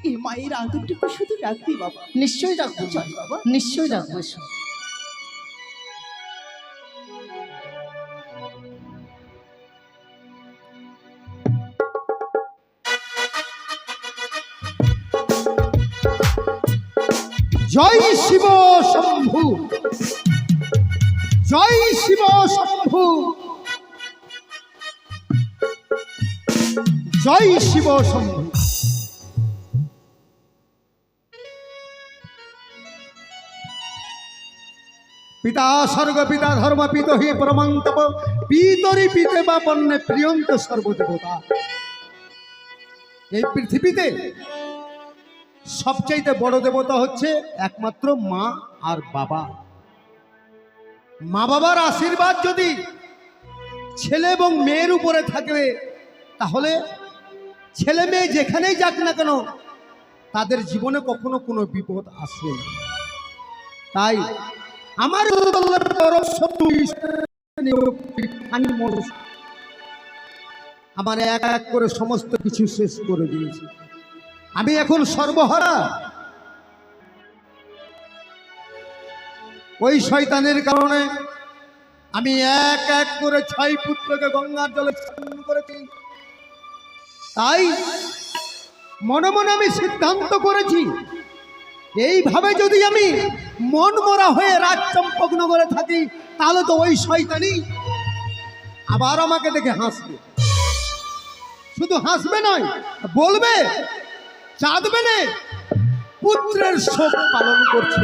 এই মায়ের আদরটুকু শুধু রাখবি বাবা। নিশ্চয়ই রাখবো চল বাবা, নিশ্চয়ই রাখবো। জয় শিব শম্ভু, জয় শিব শম্ভু, জয় শিব শম্ভু। পিতা স্বর্গ পিতা ধর্ম পিত হি পরমন্তপ পিতরি পিতে বা বন্যে প্রিয়ন্ত সর্বদেবতা। এই পৃথিবীতে সবচাইতে বড় দেবতা হচ্ছে একমাত্র মা আর বাবা। মা বাবার আশীর্বাদ যদি ছেলে এবং মেয়ের উপরে থাকবে, তাহলে ছেলে মেয়ে যেখানেই যাক না কেন তাদের জীবনে কখনো কোনো বিপদ আসবে না। তাই আমার আমার এক এক করে সমস্ত কিছু শেষ করে দিয়েছে। আমি এখন সর্বহারা। ওই শয়তানের কারণে আমি এক এক করে 6 পুত্রকে গঙ্গার জলে স্নান করেছি। তাই মনে মনে আমি সিদ্ধান্ত করেছি, এইভাবে যদি আমি মন মরা হয়ে রাজ চম্পকনগরে থাকি, তাহলে তো ওই শয়তানই আবার আমাকে দেখে হাসবে। শুধু হাসবে নয়, বলবে চাঁদবে না পুত্রের শোক পালন করছে।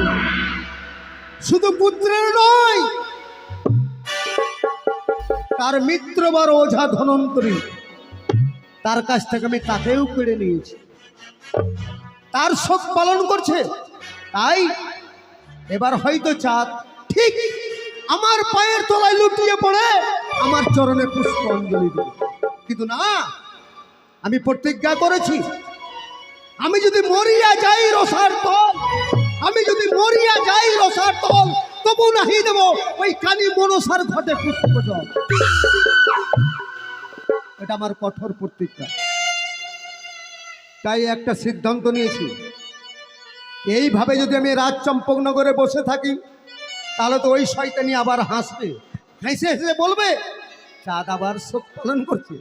শুধু পুত্রের নয়, তার মিত্রবার ওঝা ধনন্তরী, তার কাছ থেকে আমি তাকেও কেড়ে নিয়েছি। তার শোক পালন করছে। তাই এবার হয়তো চাঁদ ঠিক আমার পায়ের তলায় লুটিয়ে পড়ে আমার চরণে পুষ্পাঞ্জলি দেবে। কিন্তু না, আমি প্রতিজ্ঞা করেছি, আমি যদি মরিয়া যাই রসার তল, আমি যদি মরিয়া যাই রসার তল, তবু নাহি দেব ওই কানি মনসার ঘটে পুষ্প জল। এটা আমার কঠোর প্রতিজ্ঞা। তাই একটা সিদ্ধান্ত নিয়েছি, এইভাবে যদি আমি রাজ চম্পকনগরে বসে থাকি, তাহলে তো ওই শয়তানি আবার হাসবে, হেসে হেসে বলবে চাঁদ আবার শোক পালন করছে।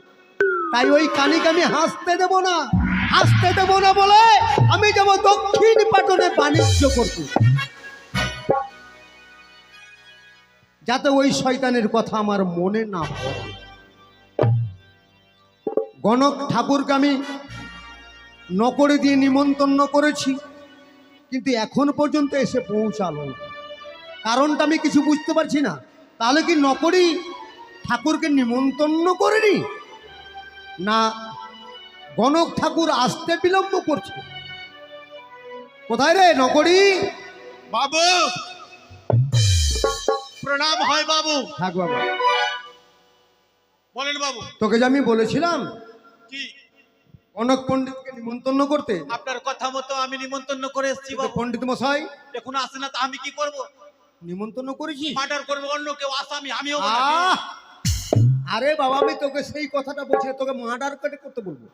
তাই ওই কানিকে আমি হাসতে দেব না, হাসতে দেব না বলে আমি যাব দক্ষিণ পাটনে বাণিজ্য করতে, যাতে ওই শয়তানের কথা আমার মনে না পড়ে। গণক ঠাকুরকে আমি নকরে দিয়ে নিমন্ত্রণ করেছি, কিন্তু এখন পর্যন্ত এসে পৌঁছালো না। কারণটা আমি কিছু বুঝতে পারছি না। তাহলে কি নকরি ঠাকুরকে নিমন্ত্রণ করেনি, না গণক ঠাকুর আসতে বিলম্ব করছে? কোথায় রে নকরি? বাবু প্রণাম হয় বাবু। থাক বাবা। বলেন বাবু। তোকে যে আমি বলেছিলাম কি কনক পণ্ডিতকে নিমন্ত্রণ করতে, আপনার কথা মতো আমি নিমন্ত্রণ করে এসেছি বাবু। পণ্ডিত মশাই এখন আসে না, তো আমি কি করব? নিমন্ত্রণ করেছি। মার্ডার করবে অন্য কেউ, আসামি আমিও। আহ! আরে বাবা, আমি তোকে সেই কথাটা বলছি, তোকে মার্ডার করতে বলবো।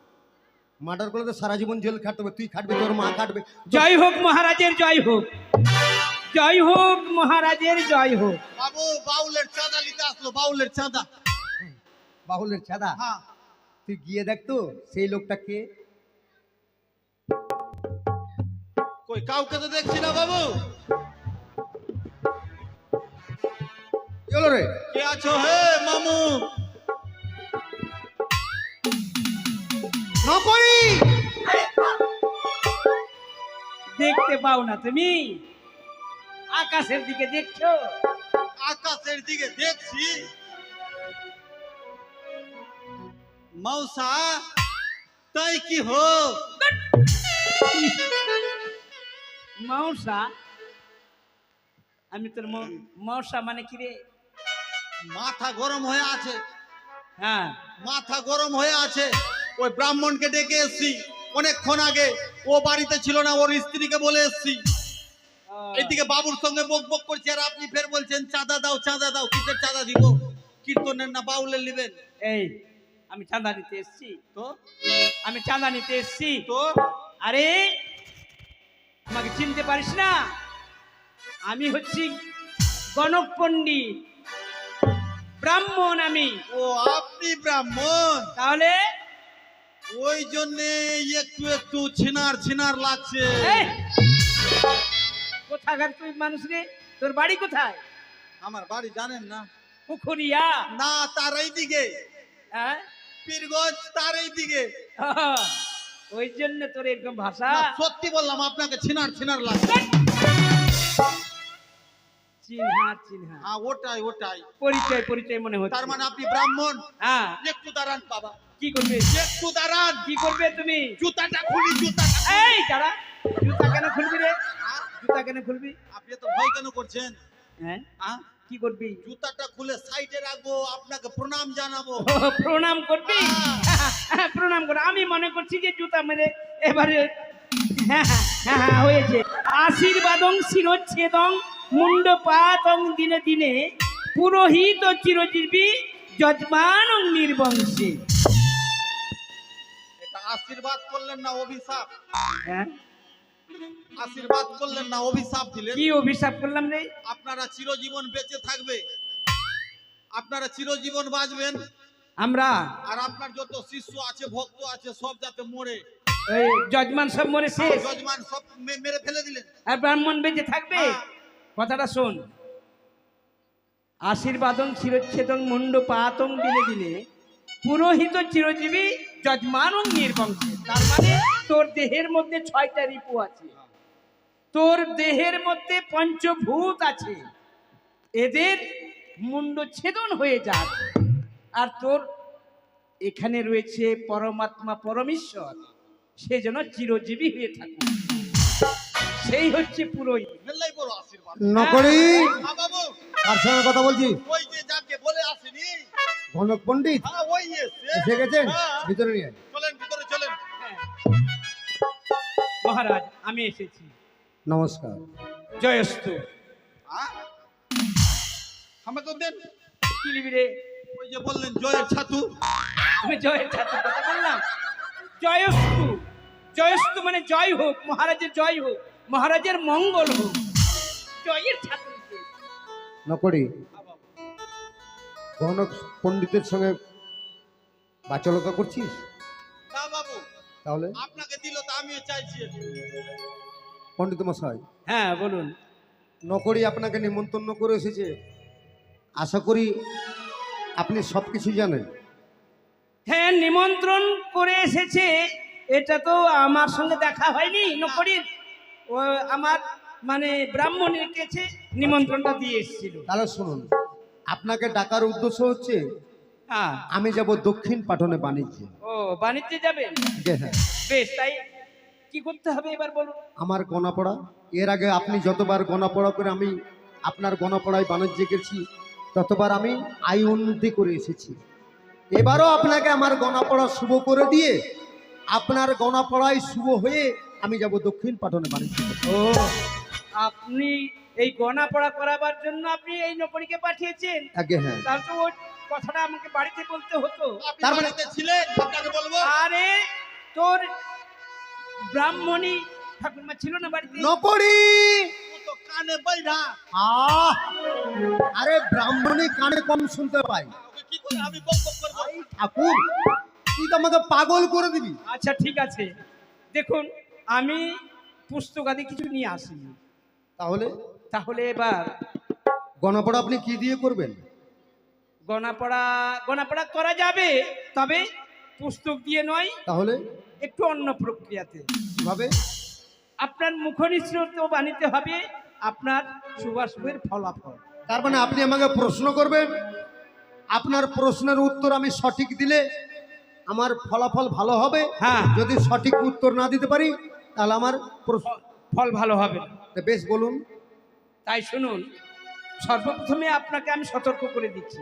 মার্ডার করলে তো সারা জীবন জেল খাটতে হবে, তুই খাটবি, তোর মা খাটবে। জয় হোক মহারাজের জয় হোক, জয় হোক মহারাজের জয় হোক। বাবু বাউলের চাঁদা নিতে আসলো, বাউলের চাঁদা। বাহুলের ছাদা? হ্যাঁ। তুই গিয়ে দেখ তো সেই লোকটা কে। কই কাউকে তো দেখছি না বাবু। কি হলো রে? কে আছো হে মামু? নকরি দেখতে পাও না তুমি? আকাশের দিকে দেখছো? আকাশের দিকে দেখছি। মৌসা তাই কি হো? মৌসা? আমি তোর মৌসা মানে কি রে? মাথা গরম হয়ে আছে, হ্যাঁ মাথা গরম হয়ে আছে। ওই ব্রাহ্মণকে ডেকে এসছি অনেকক্ষণ আগে, ও বাড়িতে ছিল না, ওর স্ত্রীকে বলে এসছি। এইদিকে বাবুর সঙ্গে বক বক করছে, আর আপনি ফের বলছেন চাঁদা দাও চাঁদা দাও। কিসের চাঁদা দিব? কীর্তনের না বাউলের নেবেন? এই আমি চাঁদা নিতে এসছি, তো আমি চাঁদা নিতে এসছি। তো আরে আমাকে চিনতে পারিস না? আমি হচ্ছি গণক পণ্ডিত, ব্রাহ্মণ আমি। ও আপনি ব্রাহ্মণ, তাহলে ওই জন্য একটু একটু ছিনার ছিনার লাগছে। এই, কোথাকার তুই মানুষ রে? তোর বাড়ি কোথায়? আমার বাড়ি জানেন না? পুকুরিয়া? না, তার এই দিকে, হ্যাঁ, পীরগঞ্জ, তার এই দিকে। ওই জন্য তোর এরকম ভাষা। না, সত্যি বললাম, আপনাকে ছিনার ছিনার লাগছে। চিনহার চিনহার, হ্যাঁ, ওটাই ওটাই। পরিচয় পরিচয় মনে হচ্ছে। তার মানে আপনি ব্রাহ্মণ? হ্যাঁ। একটু দাঁড়ান বাবা, কি করবে? একটু দাঁড়ান। কি করবে তুমি? জুতাটা খুলি, জুতাটা। এই দাঁড়া, জুতা কেন খুলবি রে? জুতা কেন খুলবি? আপনি তো ভয় কেন করছেন? হ্যাঁ, হ্যাঁ, কি করবি? জুতাটা খুলে সাইডে রাখবো, আপনাকে প্রণাম জানাবো। ও, প্রণাম করবি? হ্যাঁ, প্রণাম কর। আমি মনে করছি যে জুতা মেরে এবারে হ্যাঁ হ্যাঁ হ্যাঁ হয়েছে। আশীর্বাদং শিরচ্ছেদং মুন্ডপাতং দিনে দিনে পুরোহিত চিরজীবী যজমানং নির্বংশে। এটা আশীর্বাদ করলেন না অভিশাপ? হ্যাঁ, আশীর্বাদ করলেন না অভিশাপ দিলেন? কি অভিশাপ করলাম রে? আপনারা চিরজীবন বেঁচে থাকবে, আপনারা চিরজীবন বাঁচবেন, আমরা আর আপনার যত শিষ্য আছে, ভক্ত আছে, সব যাতে মরে, ওই যজমান সব মরে শেষ, যজমান সব মেরে ফেলে দিলেন। আর ব্রাহ্মণ বেঁচে থাকবে। হ্যাঁ। কথাটা শোন, আশীর্বাদং শিরচ্ছেদং মুন্ডপাতং দিনে দিনে পুরোহিত চিরজীবী যজমানং নির্বংশে। তার মানে তোর দেহের মধ্যে 6টা রিপু আছে, তোর দেহের মধ্যে পঞ্চভূত আছে, এদের মুন্ড ছেদন হয়ে যাক। আর তোর এখানে রয়েছে পরমাত্মা পরমেশ্বর, সে যেন চিরজীবী হয়ে থাকে, সেই হচ্ছে পুরোহিত। মেলাই বড় আশীর্বাদ। নকরি, হ্যাঁ বাবু, কার সঙ্গে কথা বলছি? ওই যে যাকে বলে আসেনি, গণক পণ্ডিত হ্যাঁ ওই এসে। এসে গেছেন, হ্যাঁ। ভিতরে নিয়ে আয়। চলেন ভিতরে চলেন। হ্যাঁ। মহারাজ, আমি এসেছি। নমস্কার। জয়স্তু। হ্যাঁ, আমাকে দেন। কি লিবি রে? ওই যে বললেন জয়ের ছাতু। আমি জয়ের ছাত্র কথা বললাম। জয়স্তু, জয়স্তু মানে জয় হোক, মহারাজের জয় হোক, মহারাজের মঙ্গল হোক, জয়ের ছাত্র। নকরি, গণক পণ্ডিতের সঙ্গে বাচলতা করছিস? না বাবু, তাহলে আপনাকে দিল তো আমিও চাইছি। পণ্ডিত মশাই, হ্যাঁ বলুন। নকরি আপনাকে নিমন্ত্রণ করে এসেছে, আশা করি আপনি সব কিছু জানেন। হ্যাঁ, নিমন্ত্রণ করে এসেছে, এটা তো আমার সঙ্গে দেখা হয়নি। নকরির ও আমার মানে ব্রাহ্মণের কাছে নিমন্ত্রণটা দিয়ে এসেছিল। তাহলে শুনুন, আপনাকে ডাকার উদ্দেশ্য হচ্ছে হ্যাঁ। আমি যাব দক্ষিণ পাটনে বাণিজ্যে। ও, বাণিজ্যে যাবেন? হ্যাঁ, বেশ, তাই কি করতে হবে এবার বলুন। আমার গণাপড়া, এর আগে আপনি যতবার গণাপড়া করে আমি আপনার গণাপড়ায় বাণিজ্যে গেছি, ততবার আমি আয় উন্নতি করে এসেছি। এবারও আপনাকে আমার গণাপড়া শুভ করে দিয়ে আপনার গণাপড়ায় শুভ হয়ে আমি যাব দক্ষিণ পাটনে বাণিজ্য। ও, আপনি এই গণা পড়া করাবার জন্য আপনি এই নকরিকে পাঠিয়েছেন? আগে হ্যাঁ, তার তো ওই কথাটা আমাকে বাড়িতে বলতে হতো। আপনি তার মানে- বাড়িতে ছিলেন, আপনাকে বলবো। আরে তোর ব্রাহ্মণী ঠাকুরমা ছিল না বাড়িতে? নকরি। ও তো কানে বাইরা। আহ, আরে ব্রাহ্মণী কানে কম শুনতে পাই। ওকে কি করে আমি বক বক করবো? ঠাকুর, তুই তো আমাকে পাগল করে দিবি। আচ্ছা ঠিক আছে, দেখুন আমি পুস্তক আদি কিছু নিয়ে আসিনি। তাহলে তাহলে এবার গণাপড়া আপনি কি দিয়ে করবেন? গণাপড়া করা যাবে, তবে পুস্তক দিয়ে নয়, তাহলে একটু অন্য প্রক্রিয়াতে। কিভাবে? আপনার মুখনিসৃত বানিতে হবে আপনার শুভাশুভের ফলাফল। তার মানে আপনি আমাকে প্রশ্ন করবেন, আপনার প্রশ্নের উত্তর আমি সঠিক দিলে আমার ফলাফল ভালো হবে। হ্যাঁ। যদি সঠিক উত্তর না দিতে পারি তাহলে আমার ফল ভালো হবে না। তা বেশ, বলুন। তাই শুনুন, সর্বপ্রথমে আপনাকে আমি সতর্ক করে দিচ্ছি,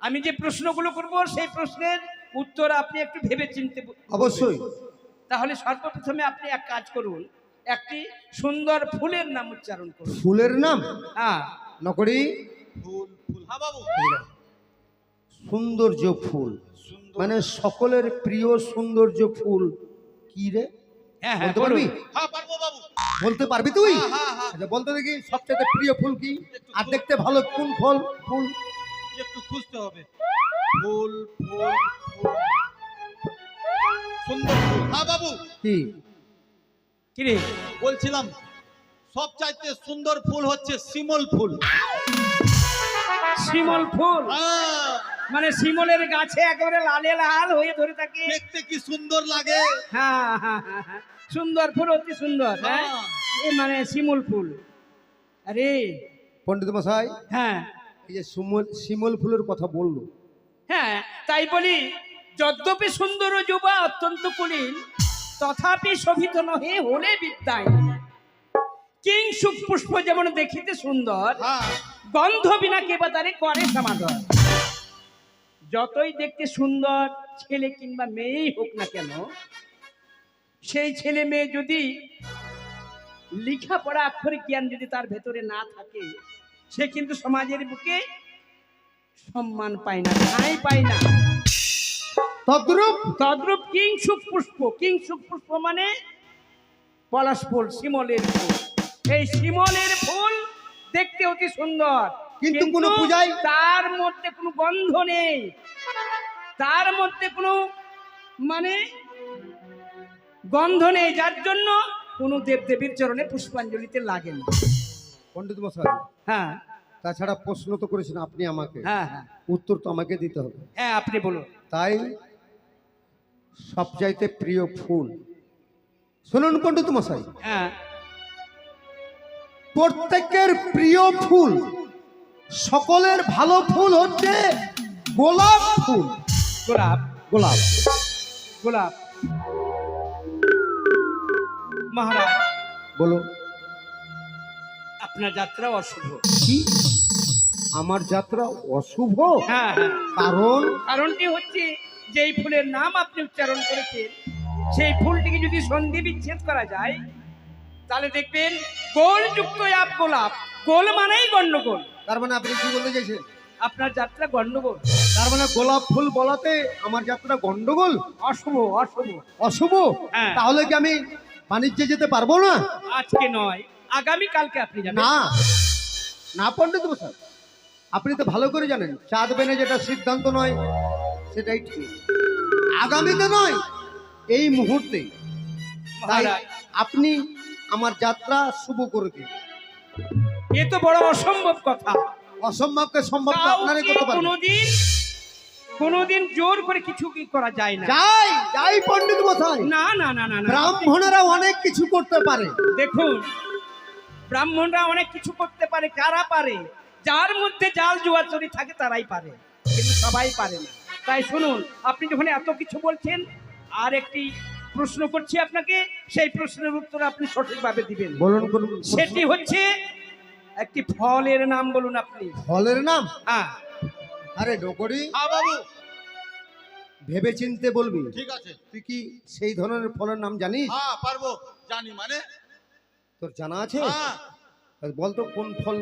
আমি যে প্রশ্নগুলো করব সেই প্রশ্নের উত্তর আপনি একটু ভেবে চিনতে বলবেন। অবশ্যই। তাহলে সর্বপ্রথমে আপনি এক কাজ করুন, একটি সুন্দর ফুলের নাম উচ্চারণ করুন। ফুলের নাম? হ্যাঁ। নকরি, ফুল ফুল। হ্যাঁ বাবু, সৌন্দর্য ফুল, সুন্দর। মানে সকলের প্রিয় সৌন্দর্য ফুল কি রে? হ্যাঁ হ্যাঁ বলতে পারবি? হ্যাঁ পারবো বাবু। বলতে পারবি তুই? হ্যাঁ, হ্যাঁ, হ্যাঁ। আচ্ছা বলতে দেখি সবচেয়ে প্রিয় ফুল কি আর দেখতে ভালো কোন ফুল? ফুল একটু খুঁজতে হবে। ফুল ফুল ফুল সুন্দর ফুল। হ্যাঁ বাবু, কি? কি রে? বলছিলাম সবচাইতে সুন্দর ফুল হচ্ছে শিমল ফুল। শিমল ফুল? হ্যাঁ, মানে শিমলের গাছে একেবারে লালে লাল হয়ে ধরে থাকে। দেখতে কি সুন্দর লাগে। হ্যাঁ হ্যাঁ হ্যাঁ হ্যাঁ, সুন্দর ফুল, অতি সুন্দর। হ্যাঁ, হ্যাঁ। এ মানে শিমুল ফুল। আরে পণ্ডিত মশাই, হ্যাঁ এই যে শিমল ফুলের কথা বললো, হ্যাঁ, তাই বলি যদ্যপি সুন্দর যুবা অত্যন্ত কুলীন, তথাপি শোভিত নহে হলে বিদ্যায়। কিং সুপুষ্প যেমন দেখিতে সুন্দর, হ্যাঁ, গন্ধ বিনা কেবা তারে করে সমাদর। যতই দেখতে সুন্দর ছেলে কিংবা মেয়েই হোক না কেন, সেই ছেলে মেয়ে যদি লেখাপড়া আক্ষরিক জ্ঞান যদি তার ভেতরে না থাকে, সে কিন্তু সমাজের বুকে সম্মান পায় না, ঠাঁই পায় না। তদ্রূপ তদ্রূপ কিংসুক পুষ্প। কিংসুক পুষ্প মানে পলাশ ফুল, শিমলের ফুল। এই শিমলের ফুল দেখতে অতি সুন্দর, কিন্তু কোনো পূজায় তার মধ্যে কোনো গন্ধ নেই, তার মধ্যে কোনো মানে গন্ধ নেই, যার জন্য কোনো দেবদেবীর চরণে পুষ্পাঞ্জলিতে লাগে না। পণ্ডিত মশাই, হ্যাঁ তাছাড়া প্রশ্ন তো করেছেন আপনি আমাকে, হ্যাঁ হ্যাঁ উত্তর তো আমাকে দিতে হবে। হ্যাঁ, আপনি বলুন। তাই সবচাইতে প্রিয় ফুল শুনুন পণ্ডিত মশাই, হ্যাঁ, প্রত্যেকের প্রিয় ফুল, সকলের ভালো ফুল হচ্ছে গোলাপ ফুল। গোলাপ। গোলাপ গোলাপ। মহারাজ, বলুন। আপনার যাত্রা অশুভ। কি? আমার যাত্রা অশুভ? হ্যাঁ হ্যাঁ, কারণ কারণটি হচ্ছে যেই ফুলের নাম আপনি উচ্চারণ করেছেন, সেই ফুলটিকে যদি সন্ধি বিচ্ছেদ করা যায়, তাহলে দেখবেন গোল যুক্ত আপ গোলাপ। গোল মানেই গন্ডগোল। তার মানে আপনি কি বলতে চাইছেন? আপনার যাত্রা গন্ডগোল, তার মানে গোলাপ ফুল বলাতে আমার যাত্রা গন্ডগোল, অশুভ অশুভ। অশুভ? হ্যাঁ। তাহলে কি আমি বাণিজ্যে যেতে পারবো না? আজকে নয়, আগামী কালকে আপনি যাবেন। না না পণ্ডিত মশাই, আপনি তো ভালো করে জানেন চাঁদ বেনে যেটা সিদ্ধান্ত নয় সেটাই ঠিক। আগামীতে নয়, এই মুহূর্তে। তাই মহারাজ, আপনি আমার যাত্রা শুভ করে দিন। এ তো বড় অসম্ভব কথা। অসম্ভবকে সম্ভব তো আপনারই কাউকে করতে পারবেন। কোনোদিন জোর করে কিছু কি করা যায় না। যাই যাই পণ্ডিত মশাই, না না না না না, ব্রাহ্মণেরা অনেক কিছু করতে পারে। দেখুন, ব্রাহ্মণরা অনেক কিছু করতে পারে। কারা পারে? যার মধ্যে জাল জুয়াচুরি থাকে তারাই পারে, কিন্তু সবাই পারে না। তাই শুনুন, আপনি যখন এত কিছু বলছেন, আর একটি প্রশ্ন করছি আপনাকে, সেই প্রশ্নের উত্তর আপনি সঠিকভাবে দিবেন। বলুন কোন সেটি হচ্ছে একটি ফলের নাম বলুন আপনি। ফলের নাম? হ্যাঁ, আরে ডকরি, হ্যাঁ বাবু, ভেবে চিনতে বলবি। ঠিক আছে। তুই কি সেই ধরনের ফলের নাম জানিস? হ্যাঁ পারবো, জানি। মানে তোর জানা আছে? হ্যাঁ, বলতো কোন ফল,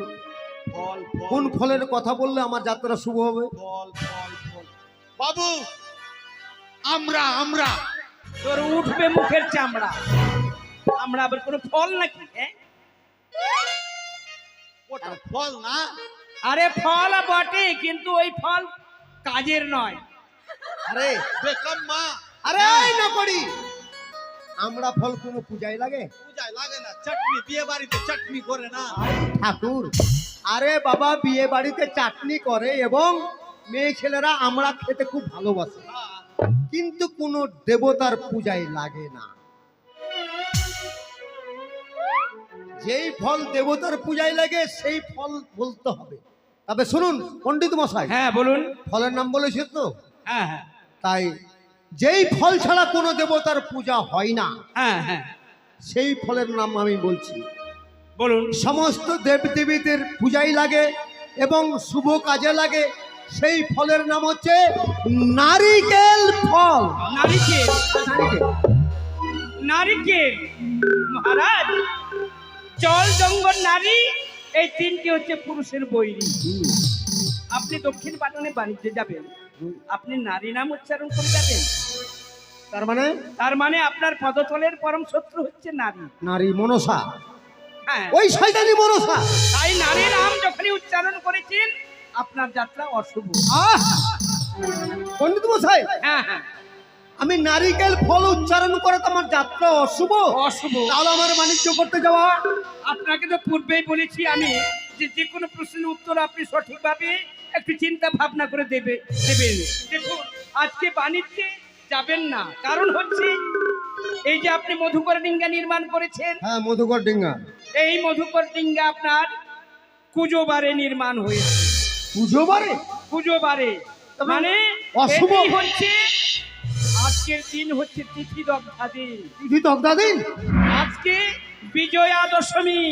ফল ফল কোন ফলের কথা বললে আমার যাত্রা শুভ হবে? ফল ফল ফল বাবু, আমরা আমরা তোর উঠবে মুখের চামড়া। আমরা আবার কোনো ফল নাকি? হ্যাঁ, ওটা ফল না। আরে ফল বটে, কিন্তু ওই ফল কাজের নয়। আরে বেকম মা, আরে এই নকরি, আমরা ফল কোনো পূজায় লাগে? পূজায় লাগে না, চাটনি বিয়ে বাড়িতে চাটনি করে না। ঠাকুর, আরে বাবা বিয়ে বাড়িতে চাটনি করে এবং মেয়ে ছেলেরা আমরা খেতে খুব ভালোবাসে, হ্যাঁ, কিন্তু কোনো দেবতার পূজায় লাগে না। যেই ফল দেবতার পূজায় লাগে সেই ফল বলতে হবে। তবে শুনুন পণ্ডিত মশাই, হ্যাঁ বলুন। ফলের নাম বলেছে তো, হ্যাঁ হ্যাঁ তাই যেই ফল ছাড়া কোনো দেবতার পূজা হয় না, হ্যাঁ হ্যাঁ, সেই ফলের নাম আমি বলছি। বলুন। সমস্ত দেবদেবীদের পূজায় লাগে এবং শুভ কাজে লাগে, সেই ফলের নাম হচ্ছে নারিকেল ফল। নারিকেল। নারিকেল। নারিকেল। মহারাজ, জল জঙ্গল নারী, এই তিনটি হচ্ছে পুরুষের বৈরী। আপনি দক্ষিণ পাটনে বাণিজ্যে যাবেন, আপনি নারী নাম উচ্চারণ করে যাবেন, তার মানে আপনার পদতলের পরম শত্রু হচ্ছে নারী। নারী মনসা, হ্যাঁ, ওই শয়তানি মনসা। তাই নারী নাম যখনই উচ্চারণ করেছেন আপনার যাত্রা অশুভ। আহ! পণ্ডিত মশাই, হ্যাঁ হ্যাঁ, আমি নারিকেল ফল উচ্চারণ করে তো আমার যাত্রা অশুভ? অশুভ। তাহলে আমার বাণিজ্য করতে যাওয়া? আপনাকে তো পূর্বেই বলেছি আমি যে যে কোনো প্রশ্নের উত্তর আপনি সঠিকভাবে একটু চিন্তা ভাবনা করে দেবেন। দেখুন, আজকে বাণিজ্যে যাবেন না, কারণ হচ্ছে এই যে আপনি মধুকর ডিঙ্গা নির্মাণ করেছেন, হ্যাঁ, মধুকর ডিঙ্গা। এই মধুকর ডিঙ্গা আপনার কুজোবারে নির্মাণ হয়েছে। পুজোবারে? কুজোবারে মানে অশুভ। এটাই হচ্ছে আজকের দিন হচ্ছে তিথি দগ্ধা দিন। তিথি দগ্ধা দিন? আজকে বিজয়া দশমী।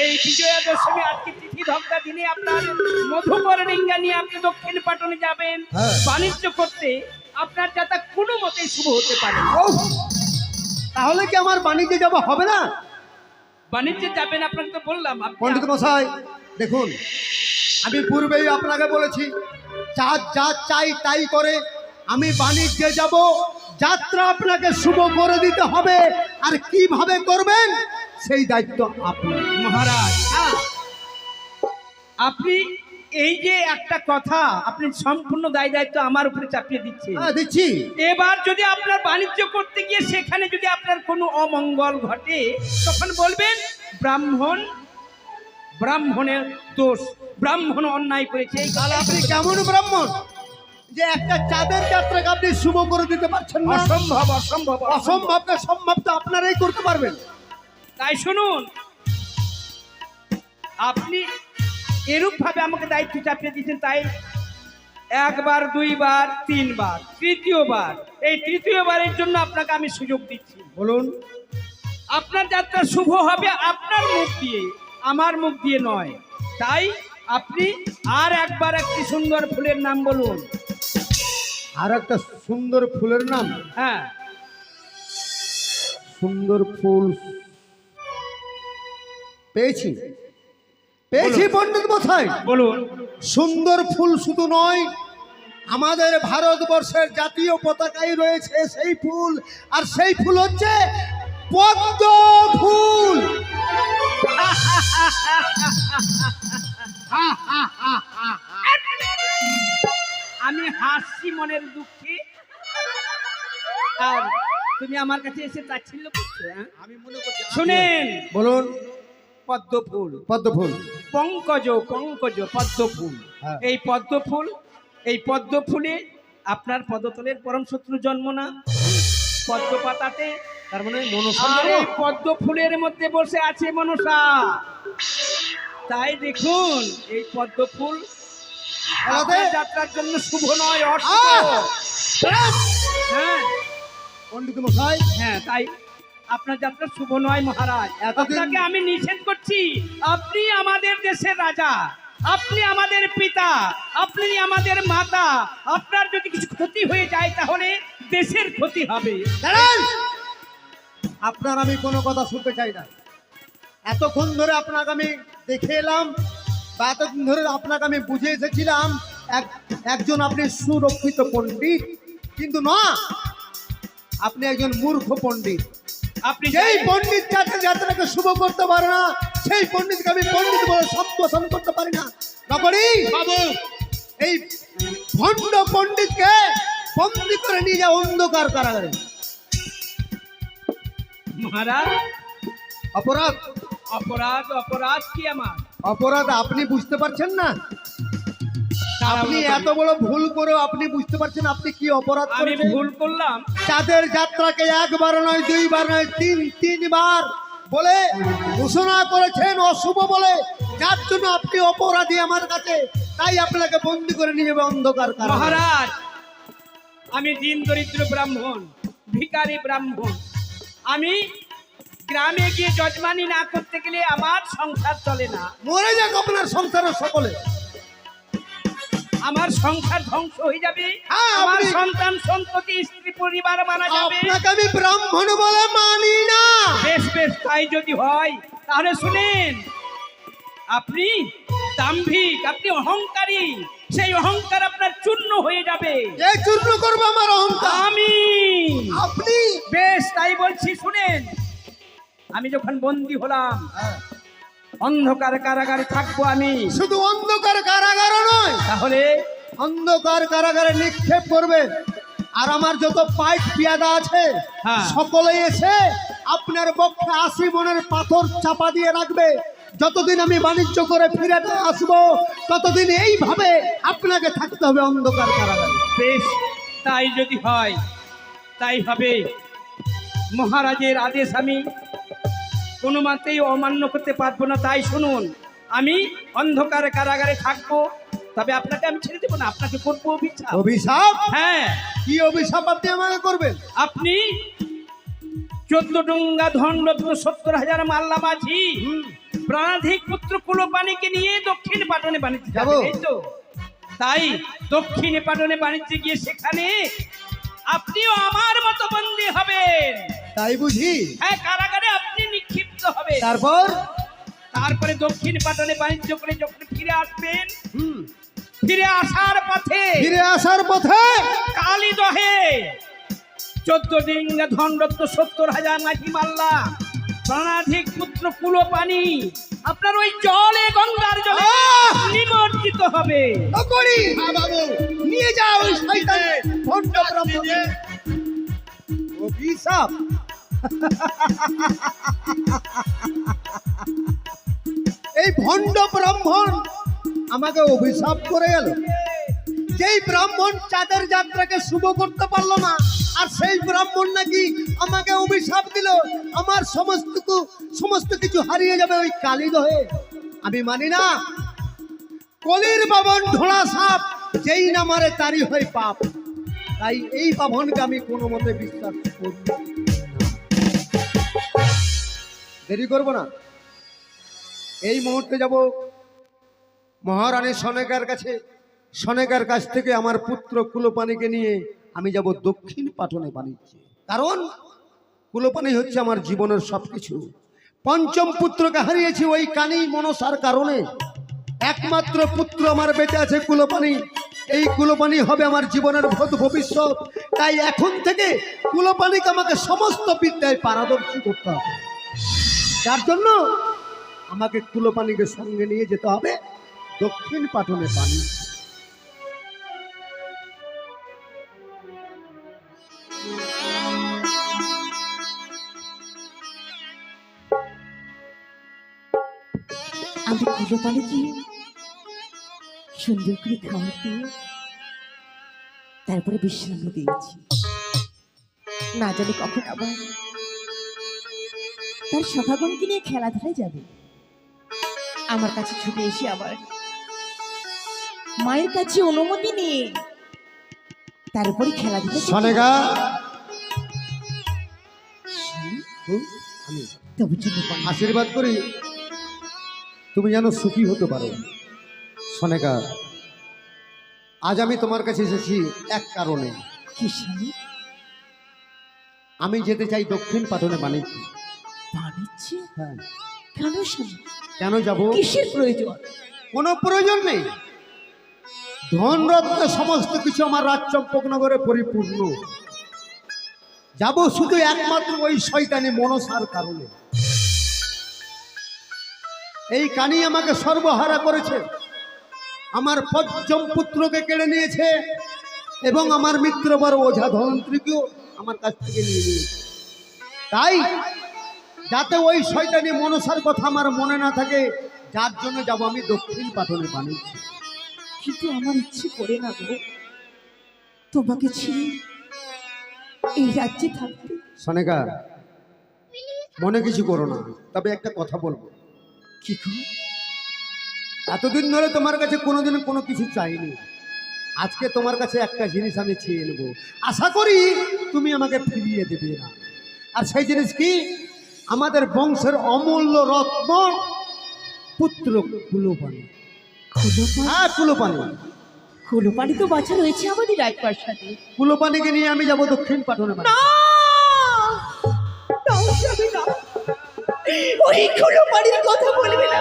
এই বিজয়া দশমী আজকে তিথি দগ্ধা দিনে আপনার মধুকর ডিঙ্গা নিয়ে আপনি দক্ষিণ পাটনে যাবেন হ্যাঁ। বাণিজ্য করতে, আপনার যাতা কোনো মতেই শুভ হতে পারে না। ওহ! তাহলে কি আমার বাণিজ্যে যাওয়া হবে না? বাণিজ্যে যাবেন, আপনাকে তো বললাম। পণ্ডিত মশাই দেখুন, আমি পূর্বেই আপনাকে বলেছি, যা চাই তাই করে আমি বাণিজ্যে যাব। যাত্রা আপনাকে শুভ করে দিতে হবে, আর কিভাবে করবেন সেই দায়িত্ব আপনার। মহারাজ, আপনি এই যে একটা কথা আপনি সম্পূর্ণ দায় দায়িত্ব আমার উপরে চাপিয়ে দিচ্ছেন। হ্যাঁ, দিচ্ছি। এবার যদি আপনার বাণিজ্য করতে গিয়ে সেখানে যদি আপনার কোনো অমঙ্গল ঘটে, তখন বলবেন ব্রাহ্মণের দোষ, ব্রাহ্মণ অন্যায় করেছে। তাহলে আপনি কেমন ব্রাহ্মণ যে একটা চাঁদের যাত্রাকে আপনি শুভ করে দিতে পারছেন না? অসম্ভব, অসম্ভব, অসম্ভব না সম্ভব তো আপনারাই করতে পারবেন। তাই শুনুন, আপনি এরূপ ভাবে আমাকে দায়িত্ব চাপিয়ে দিচ্ছেন, তাই একবার, দুইবার, তিনবার, তৃতীয়বার, এই তৃতীয়বারের জন্য আপনাকে আমি সুযোগ দিচ্ছি। বলুন। আপনার যাত্রা শুভ হবে আপনার মুখ দিয়ে, আমার মুখ দিয়ে নয়। তাই আপনি আর একবার একটি সুন্দর ফুলের নাম বলুন। আর একটা সুন্দর ফুলের নাম? হ্যাঁ, সুন্দর ফুল পেয়েছি পণ্ডিত মশাই। বলুন। সুন্দর ফুল শুধু নয়, আমাদের ভারতবর্ষের জাতীয় পতাকায় রয়েছে সেই ফুল, আর সেই ফুল হচ্ছে পদ্ম ফুল। আমি হাসছি মনের দুঃখে, আর তুমি আমার কাছে এসে তাচ্ছিল্য করছো। আমি মনে করছি শুনেন, বলুন। পদ্ম ফুল, পদ্ম ফুল, পঙ্কজ পদ্ম ফুল। হ্যাঁ। এই পদ্ম ফুলে আপনার পদতলের পরম শত্রু জন্ম না, পদ্ম পাতাতে। তার মানে মনসা। আর এই পদ্ম ফুলের মধ্যে বসে আছে মনসা। তাই দেখুন, এই পদ্ম ফুল আপনার যাত্রার জন্য শুভ নয়, অশুভ। হ্যাঁ পণ্ডিত মশাই, হ্যাঁ, তাই আপনার যাত্রা শুভ নয় মহারাজ। আপনাকে আমি নিষেধ করছি। আপনি আমাদের দেশের রাজা, আপনি আমাদের পিতা, আপনি আমাদের মাতা। আপনার যদি কিছু ক্ষতি হয়ে যায় তাহলে দেশের ক্ষতি হবে। দাঁড়ান। আপনার আমি কোনো কথা শুনতে চাই না। এতক্ষণ ধরে আপনাকে আমি দেখে এলাম, বা এতদিন ধরে আপনাকে আমি বুঝে এসেছিলাম একজন আপনি সুরক্ষিত পণ্ডিত, কিন্তু না, আপনি একজন মূর্খ পণ্ডিত। আপনি যেই পণ্ডিত যাত্রাকে শুভ করতে পারে না, সেই পণ্ডিতকে আমি পণ্ডিত বলে সম্বোধন করতে পারি না। নকরি বাবু, এই ভণ্ড পণ্ডিতকে বন্দি করে নিয়ে যা অন্ধকার কারাগারে। মহারাজ, অপরাধ অপরাধ কি আমার? অপরাধ আপনি বুঝতে পারছেন না? আপনি এত বড় ভুল করে আপনি বুঝতে পারছেন আপনি কি অপরাধ আমি করেছেন? ভুল করলাম। চাঁদের যাত্রাকে একবার নয়, দুইবার নয়, তিনবার বলে ঘোষণা করেছেন অশুভ বলে, যার জন্য আপনি অপরাধী আমার কাছে। তাই আপনাকে বন্দি করে নিয়ে যাবে অন্ধকার কারাগারে। মহারাজ, আমি দিন দরিদ্র ব্রাহ্মণ, ভিখারি ব্রাহ্মণ। আমি গ্রামে গিয়ে যজমানি না করতে গেলে আমার সংসার চলে না। মরে যাক আপনার সংসারের সকলে, আমার সংসার ধ্বংস হয়ে যাবে। হ্যাঁ, আমার আপনি- সন্তান সন্ততি স্ত্রী পরিবার মারা যাবে। আপনাকে আমি ব্রাহ্মণ বলে মানি না। বেশ বেশ, তাই যদি হয় তাহলে শুনেন, আপনি দাম্ভিক, আপনি অহংকারী, সেই অহংকার আপনার চূর্ণ হয়ে যাবে। এই চূর্ণ করবো আমার অহংকার আমি আপনি? বেশ তাই বলছি শুনেন, আমি যখন বন্দী হলাম অন্ধকার কারাগারে থাকবো আমি, শুধু অন্ধকার কারাগার নয়, তাহলে অন্ধকার কারাগারে নিক্ষেপ করবে। আর আমার যত পাইপ পিয়াদা আছে হ্যাঁ। সকলে এসে আপনার পক্ষে 80 মনের পাথর চাপা দিয়ে রাখবে। যতদিন আমি বাণিজ্য করে ফিরে না আসবো ততদিন এইভাবে আপনাকে থাকতে হবে অন্ধকার কারাগারে। বেশ তাই যদি হয় তাই হবে। মহারাজের আদেশ আমি কোনো মতেই অমান্য করতে পারবো না। তাই শুনুন, আমি অন্ধকার কারাগারে থাকবো, তবে আপনাকে আমি ছেড়ে দেবো না, আপনাকে করবো অভিশাপ। অভিশাপ? হ্যাঁ, কি অভিশাপ আপনি আমাকে করবেন? আপনি 14 ডুঙ্গা ধনরত্ন 70,000 মাল্লা মাঝি প্রাণাধিক পুত্র কুলপানিকে নিয়ে দক্ষিণ পাটনে বাণিজ্য যাবো। যাবেন, এই তো? তাই দক্ষিণ পাটনে বাণিজ্যে গিয়ে সেখানে আপনিও আমার মতো বন্দী হবেন। তাই বুঝি? হ্যাঁ, কারাগারে আপনি নিক্ষিপ্ত হবে। তারপরে দক্ষিণ পাটনে বাণিজ্য করে যখন ফিরে আসবেন, ফিরে আসার পথে কালীদহে 14 ডিঙ্গা ধনরত্ন 70,000 মাঝি মাল্লা প্রাণাধিক পুত্র কুলপানি আপনার ওই জলে গঙ্গার জলে নিমজ্জিত হবে। বাবু নিয়ে যাও ওই শয়তান ভণ্ড ব্রাহ্মণকে। অভিশাপ? এই ভণ্ড ব্রাহ্মণ আমাকে অভিশাপ করে গেল। যেই ব্রাহ্মণ চাঁদের যাত্রাকে শুভ করতে পারলো না, আর সেই ব্রাহ্মণ নাকি আমাকে অভিশাপ দিল আমার সমস্ত কিছু হারিয়ে যাবে ওই কালীদহে। আমি মানি না। কলির বাবন ঢোড়া সাপ যেই না মারে তারই হয় পাপ। তাই এই বাভনকে আমি কোনো মতে বিশ্বাস করি না। দেরি করবো না, এই মুহূর্তে যাব মহারানী সনেকার কাছে। সনেকার কাছ থেকে আমার পুত্র কুলপানিকে নিয়ে আমি যাব দক্ষিণ পাটনে বাণিজ্যে। কারণ কুলপানি হচ্ছে আমার জীবনের সবকিছু। পঞ্চম পুত্রকে হারিয়েছি ওই কানি মনসার কারণে। একমাত্র পুত্র আমার বেঁচে আছে কুলপানি। এই কুলপানি হবে আমার জীবনের ভবিষ্যৎ। তাই এখন থেকে কুলপানিকে আমাকে সমস্ত বিদ্যায় পারদর্শী করতে হবে। যার জন্য আমাকে কুলপানিকে সঙ্গে নিয়ে যেতে হবে দক্ষিণ পাটনে বাণিজ্য। আমি কুলপানিকে সুন্দর করে খাওয়া দিয়ে তারপরে বিশ্রাম দিয়েছি। না জানি কখন আবার তার সখাগণকে নিয়ে খেলাধুলায় যাবে। আমার কাছে ছুটে এসে আবার মায়ের কাছে অনুমতি নিয়ে তারপরে খেলাধুলা। সনেকা, আমি তবু জন্য আশীর্বাদ করি তুমি যেন সুখী হতে পারো। সনেকা, আজ আমি তোমার কাছে এসেছি এক কারণে। কি স্বামী? আমি যেতে চাই দক্ষিণ পাটনে বাণিজ্য। বাণিজ্য? হ্যাঁ। কেন স্বামী? কেন যাব? কিসের প্রয়োজন? কোনো প্রয়োজন নেই। ধনরত্নে সমস্ত কিছু আমার রাজচম্পকনগরে পরিপূর্ণ। যাব শুধু একমাত্র ওই শয়তানি মনসার কারণে। এই কানি আমাকে সর্বহারা করেছে, আমার পঞ্চম পুত্রকে কেড়ে নিয়েছে এবং আমার মিত্রবর ওঝা ধনন্ত্রীকেও আমার কাছ থেকে নিয়ে নিয়েছে। তাই যাতে ওই শয়তানি মনসার কথা আমার মনে না থাকে, যার জন্য যাব আমি দক্ষিণ পাটনে বাণিজ্য। কিন্তু আমার ইচ্ছে করে না গো তোমাকে ছেড়ে এই রাজ্যে থাকতে। সনেকা, মনে কিছু করো না, তবে একটা কথা বলবো। কি গো? এতদিন ধরে তোমার কাছে কোনোদিন কোনো কিছু চাইনি। আজকে তোমার কাছে একটা জিনিস আমি চেয়ে নেব। আশা করি তুমি আমাকে ফিরিয়ে দেবে না। আর সেই জিনিস কি? আমাদের বংশের অমূল্য রত্ন পুত্র কুলপানি। হ্যাঁ, কুলপানি। কুলপানি তো বাঁচা রয়েছে আমাদের রাজপ্রাসাদে। কুলপানিকে নিয়ে আমি যাব দক্ষিণ পাটনে বাণিজ্য। ওই কুলপানির কথা বলবে না।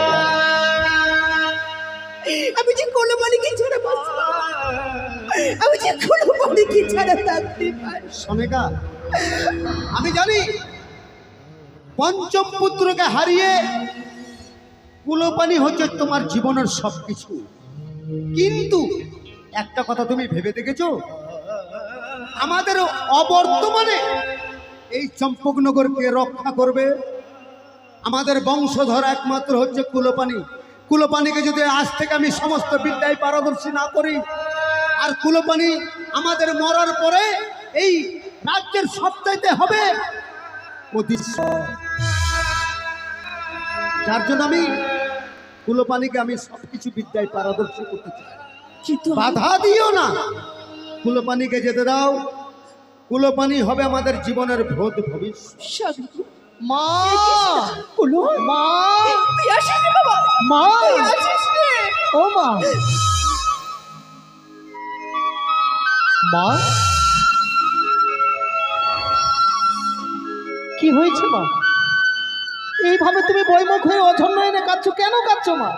আমি যে কোনো মালিকে ছাড়া বাঁচব না। আমি যে কোনো মালিকে ছাড়া থাকতে পারি। সনেকা, আমি জানি পঞ্চম পুত্রকে হারিয়ে কুলোপানি হচ্ছে তোমার জীবনের সবকিছু, কিন্তু একটা কথা তুমি ভেবে দেখেছো, আমাদের অবর্তমানে এই চম্পকনগরকে রক্ষা করবে আমাদের বংশধর একমাত্র হচ্ছে কুলোপানি। কুলোপানিকে যদি আজ থেকে আমি সমস্ত বিদ্যায় পারদর্শী না করি, আর কুলোপানি আমাদের মরার পরে এই রাজ্যের সবচাইতে হবে অধীশ্বর। যার জন্য আমি কুলোপানিকে আমি সবকিছু বিদ্যায় পারদর্শী করতে চাই। কিন্তু বাধা দিও না, কুলোপানিকে যেতে দাও। কুলোপানি হবে আমাদের জীবনের ভবিষ্যৎ। স্বামী, মা, কুলো, মা, তুই আসিস রে বাবা, মা, তুই আসিস রে। ও মা, মা, কি হয়েছে মা? এইভাবে তুমি বইমুখ হয়ে অঝন্য এনে কাঁদছো, কেন কাঁদছো মা?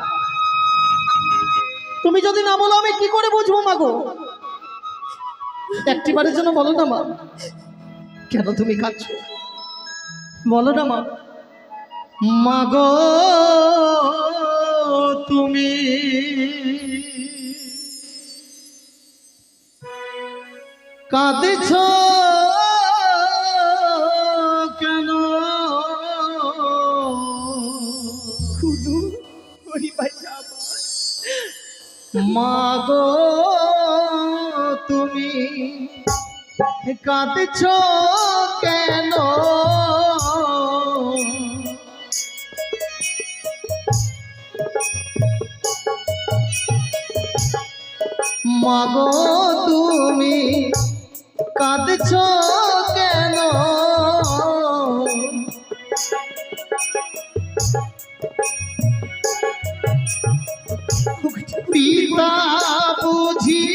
তুমি যদি না বলো আমি কি করে বুঝবো মা গো? একটি বারের জন্য বলো না মা, কেন তুমি কাঁদছো? বলো না মা। মা গো তুমি কাঁদেছ কেন? কুলো, ওরে বাচ্চা আমার। মা গো তুমি কাঁদছ কেন? মা গো তুমি কাঁদছ কেন? পিতা বুঝি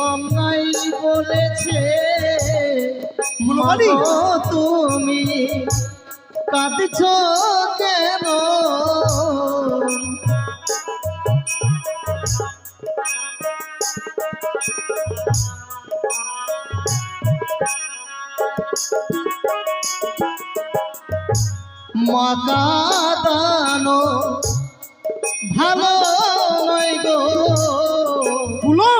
অন্যায় বলেছে, মা গো তুমি কাঁদছ কেন? মা কাঁদানো ভালো নয় গো। কুলো,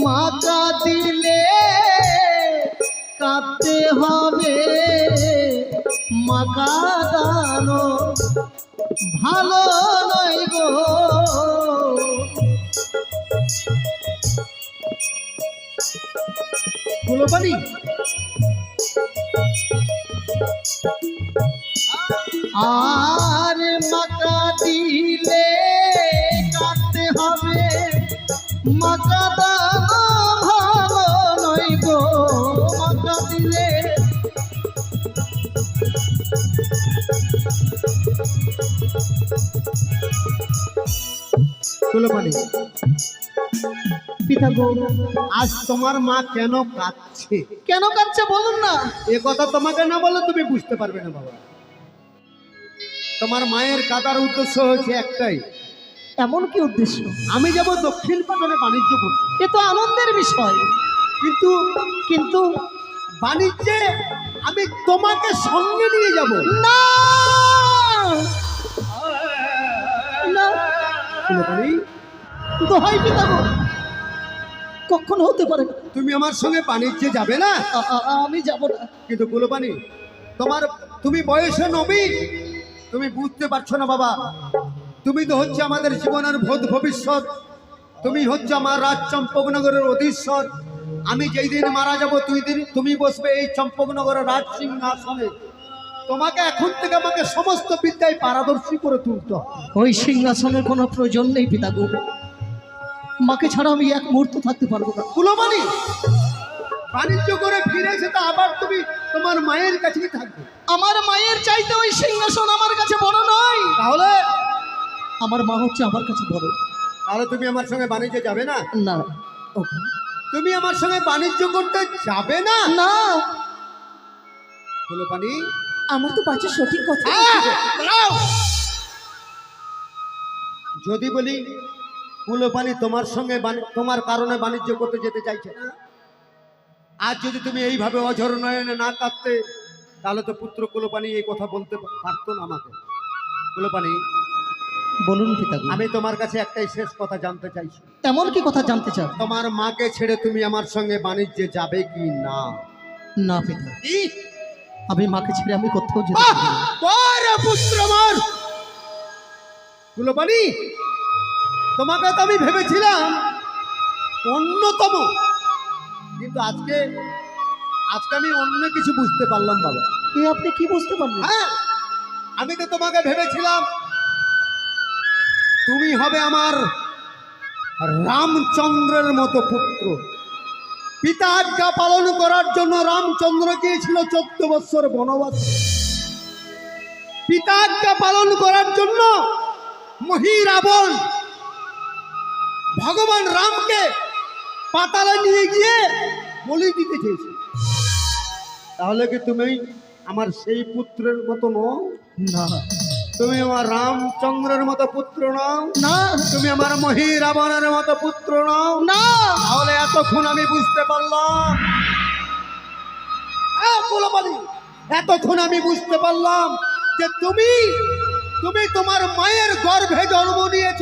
মা কাঁদিলে কাঁদতে হবে, মা কাঁদানো ভালো নয় গো। কুলোপানি, আর মা কাঁদিলে কাঁদতে হবে, মা কাঁদানো ভালো নয় গো। মা কাঁদিলে কুলোপানি, পিতা গো, আজ তোমার মা কেন কাঁদছে কেন কাঁদছে বলুন না। এ কথা তোমাকে না বলে তুমি বুঝতে পারবে না বাবা। তোমার মায়ের কাঁদার উদ্দেশ্য হচ্ছে একটাই, এমন কি উদ্দেশ্য? আমি যাব দক্ষিণ পাটনে বাণিজ্য করতে, এ তো আনন্দের বিষয়, কিন্তু কিন্তু বাণিজ্যে আমি তোমাকে সঙ্গে নিয়ে যাব না, না, কুলোপানি। দোহাই পিতা গো, কখনো হতে পারে না। তুমি আমার সঙ্গে বাণিজ্যে যাবে না, আমি যাব না। কিন্তু কুলোপানি তুমি বয়সে নবীন, তুমি বুঝতে পারছো না বাবা। তুমি তো হচ্ছে আমাদের জীবনের ভবিষ্যৎ, তুমি হচ্ছে আমার রাজ চম্পকনগরের অধীশ্বর। আমি যেই দিন মারা যাব তুমি বসবে এই চম্পকনগরের রাজ সিংহাসনে। তোমাকে এখন থেকে আমাকে সমস্ত বিদ্যায় পারদর্শী করে তুলতে হবে। ওই সিংহাসনের কোনো প্রয়োজন নেই পিতা গো, মাকে ছাড়া আমি এক মুহূর্ত থাকতে পারবো না। কুলোপানি, বাণিজ্য করে ফিরে এসে তো আবার তুমি তোমার মায়ের কাছেই থাকবে। আমার মায়ের চাইতে ওই সিংহাসন আমার কাছে বড় নয়। তাহলে আমার মা হচ্ছে আমার কাছে বড়। তাহলে তুমি আমার সঙ্গে বাণিজ্যে যাবে না? না, তুমি আমার সঙ্গে বাণিজ্য করতে যাবে না? না, কুলোপানি, আমার তো বাচ্চা সঠিক কথা দাঁড়াও। যদি বলি কুলোপানি তোমার সঙ্গে তোমার কারণে বাণিজ্য করতে যেতে চাইছে না, আর যদি তুমি এইভাবে অঝর নয়নে না কাঁদতে, তাহলে তো পুত্র কুলোপানি এই কথা বলতে পারতো না আমাকে। কুলোপানি, বলুন পিতাজি, আমি তোমার কাছে একটাই শেষ কথা জানতে চাইছি। এমন কি কথা জানতে চাও? তোমার মাকে ছেড়ে তুমি আমার সঙ্গে বাণিজ্যে যাবে কি না? না পিতা, আমি মাকে ছেড়ে আমি কোথাও যেতে পারি না। পুত্র আমার কুলোপানি, তোমাকে তো আমি ভেবেছিলাম অন্যতম, কিন্তু আজকে আমি অন্য কিছু বুঝতে পারলাম বাবা। এ আপনি কি বুঝতে পারলেন? হ্যাঁ, আমি তো তোমাকে ভেবেছিলাম তুমি হবে আমার রামচন্দ্রের মতো পুত্র। পিতা আজ্ঞা পালন করার জন্য রামচন্দ্র গিয়েছিল 14 বৎসর বনবাস। পিতা আজ্ঞা পালন করার জন্য মহিরাবণ ভগবান রামকে পাতালে নিয়ে গিয়ে বলি দিতে চেয়েছে। তাহলে কি তুমি আমার সেই পুত্রের মতো নও? না তুমি আমার রামচন্দ্রের মতো পুত্র নও, না তুমি আমার মহিরাবণের মতো পুত্র নও। না, তাহলে এতক্ষণ আমি বুঝতে পারলাম, এতক্ষণ আমি বুঝতে পারলাম যে তুমি তোমার মায়ের গর্ভে জন্ম নিয়েছ,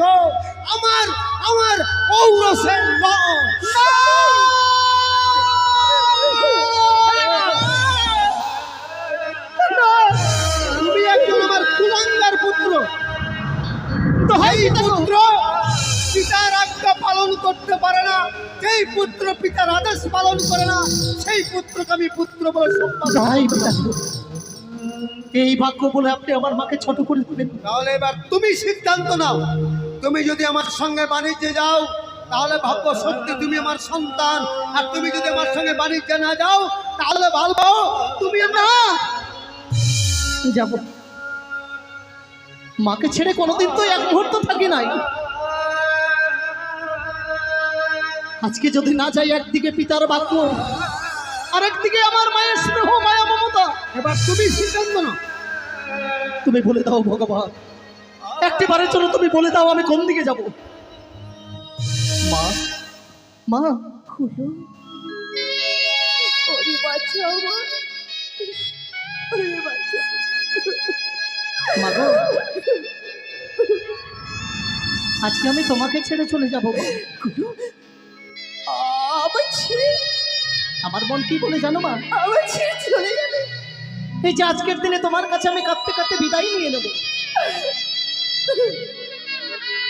আমার ঔরসের নও। তুমি একজন আমার কুলাঙ্গার পুত্র। এই পুত্র পিতার আজ্ঞা পালন করতে পারে না, যেই পুত্র পিতার আদেশ পালন করে না, সেই পুত্রকে আমি পুত্র বলে সম্মান। যাই পিতাজি, এই বাক্য বলে আপনি আমার মাকে ছোট করে দিলেন। তাহলে এবার তুমি সিদ্ধান্ত নাও। তুমি যদি আমার সঙ্গে বাণিজ্যে যাও, তাহলে ভাববো সত্যি তুমি আমার সন্তান, আর তুমি যদি আমার সঙ্গে বাণিজ্যে না যাও, তাহলে ভাববো তুমি না। যাব, মাকে ছেড়ে কোনোদিন তো এক মুহূর্ত থাকি নাই। আজকে যদি না যাই, একদিকে পিতার বাক্য আর একদিকে আমার মায়ের স্নেহ মায়া মমতা। এবার তুমি সিদ্ধান্ত নাও। তুমি বলে দাও ভগবান, একটিবারের জন্য তুমি বলে দাও আমি কোন দিকে যাব। মা, মা, খুলো, ওরে বাচ্চা আমার, ওরে বাচ্চা। মা গো, আজকে আমি তোমাকে ছেড়ে চলে যাবো। মা, খুলো, আবার ছেড়ে, আমার মন কি বলে জানো মা? আবার ছেড়ে চলে যাবে। এই যে আজকের দিনে তোমার কাছে আমি কাঁদতে কাঁদতে বিদায় নিয়ে নেব,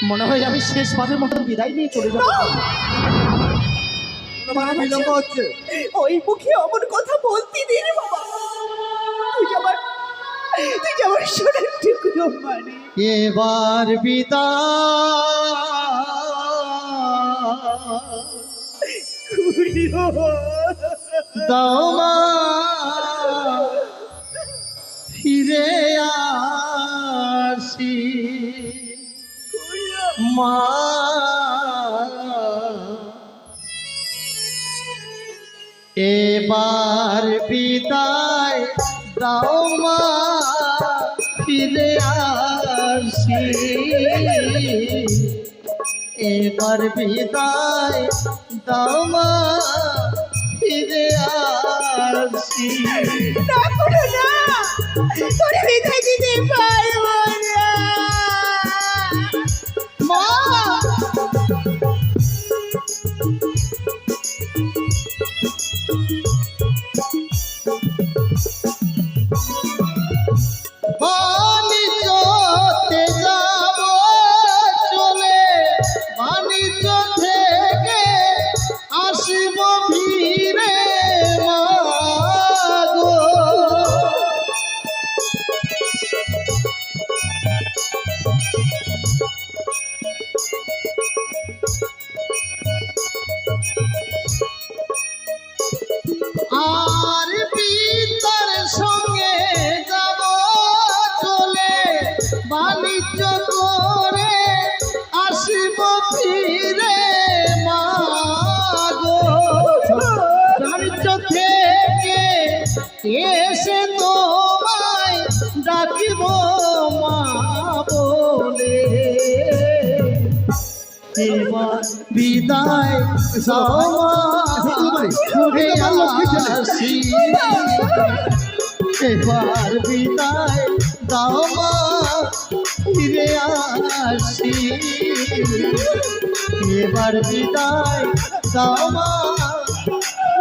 মনে হয় আমি শেষবারের মতো বিদায় নিয়ে চলে যাবো। তোমার বিলম্ব হচ্ছে। ওই মুখে অমন কথা বলতে দে রে বাবা। তুই আমার সোনার টুকরো মানে। এবার বিদায় দাও মা, ফিরে আসি মা, এবার বিদায় দাও মা, ফিরে আসি, এবার বিদায় দাও মা, ফিরে আসি। না করো না, তোরে বিদায় দিতে পারবো না মা, বাণিজ্যতে যাব চলে, বাণিজ্য থেকে আসিব ফিরে মা গো। আর পিতার সঙ্গে যাব চলে, বাণিজ্য করে আসিব ফিরে মা গো। বাণিজ্য থেকে এসে তোমায় ডাকিব মা বলে এবার বিদায় দাও মা ঘুরে আসি এবার বিদায় দাও মা ফিরে আসি এবার বিদায় দাও মা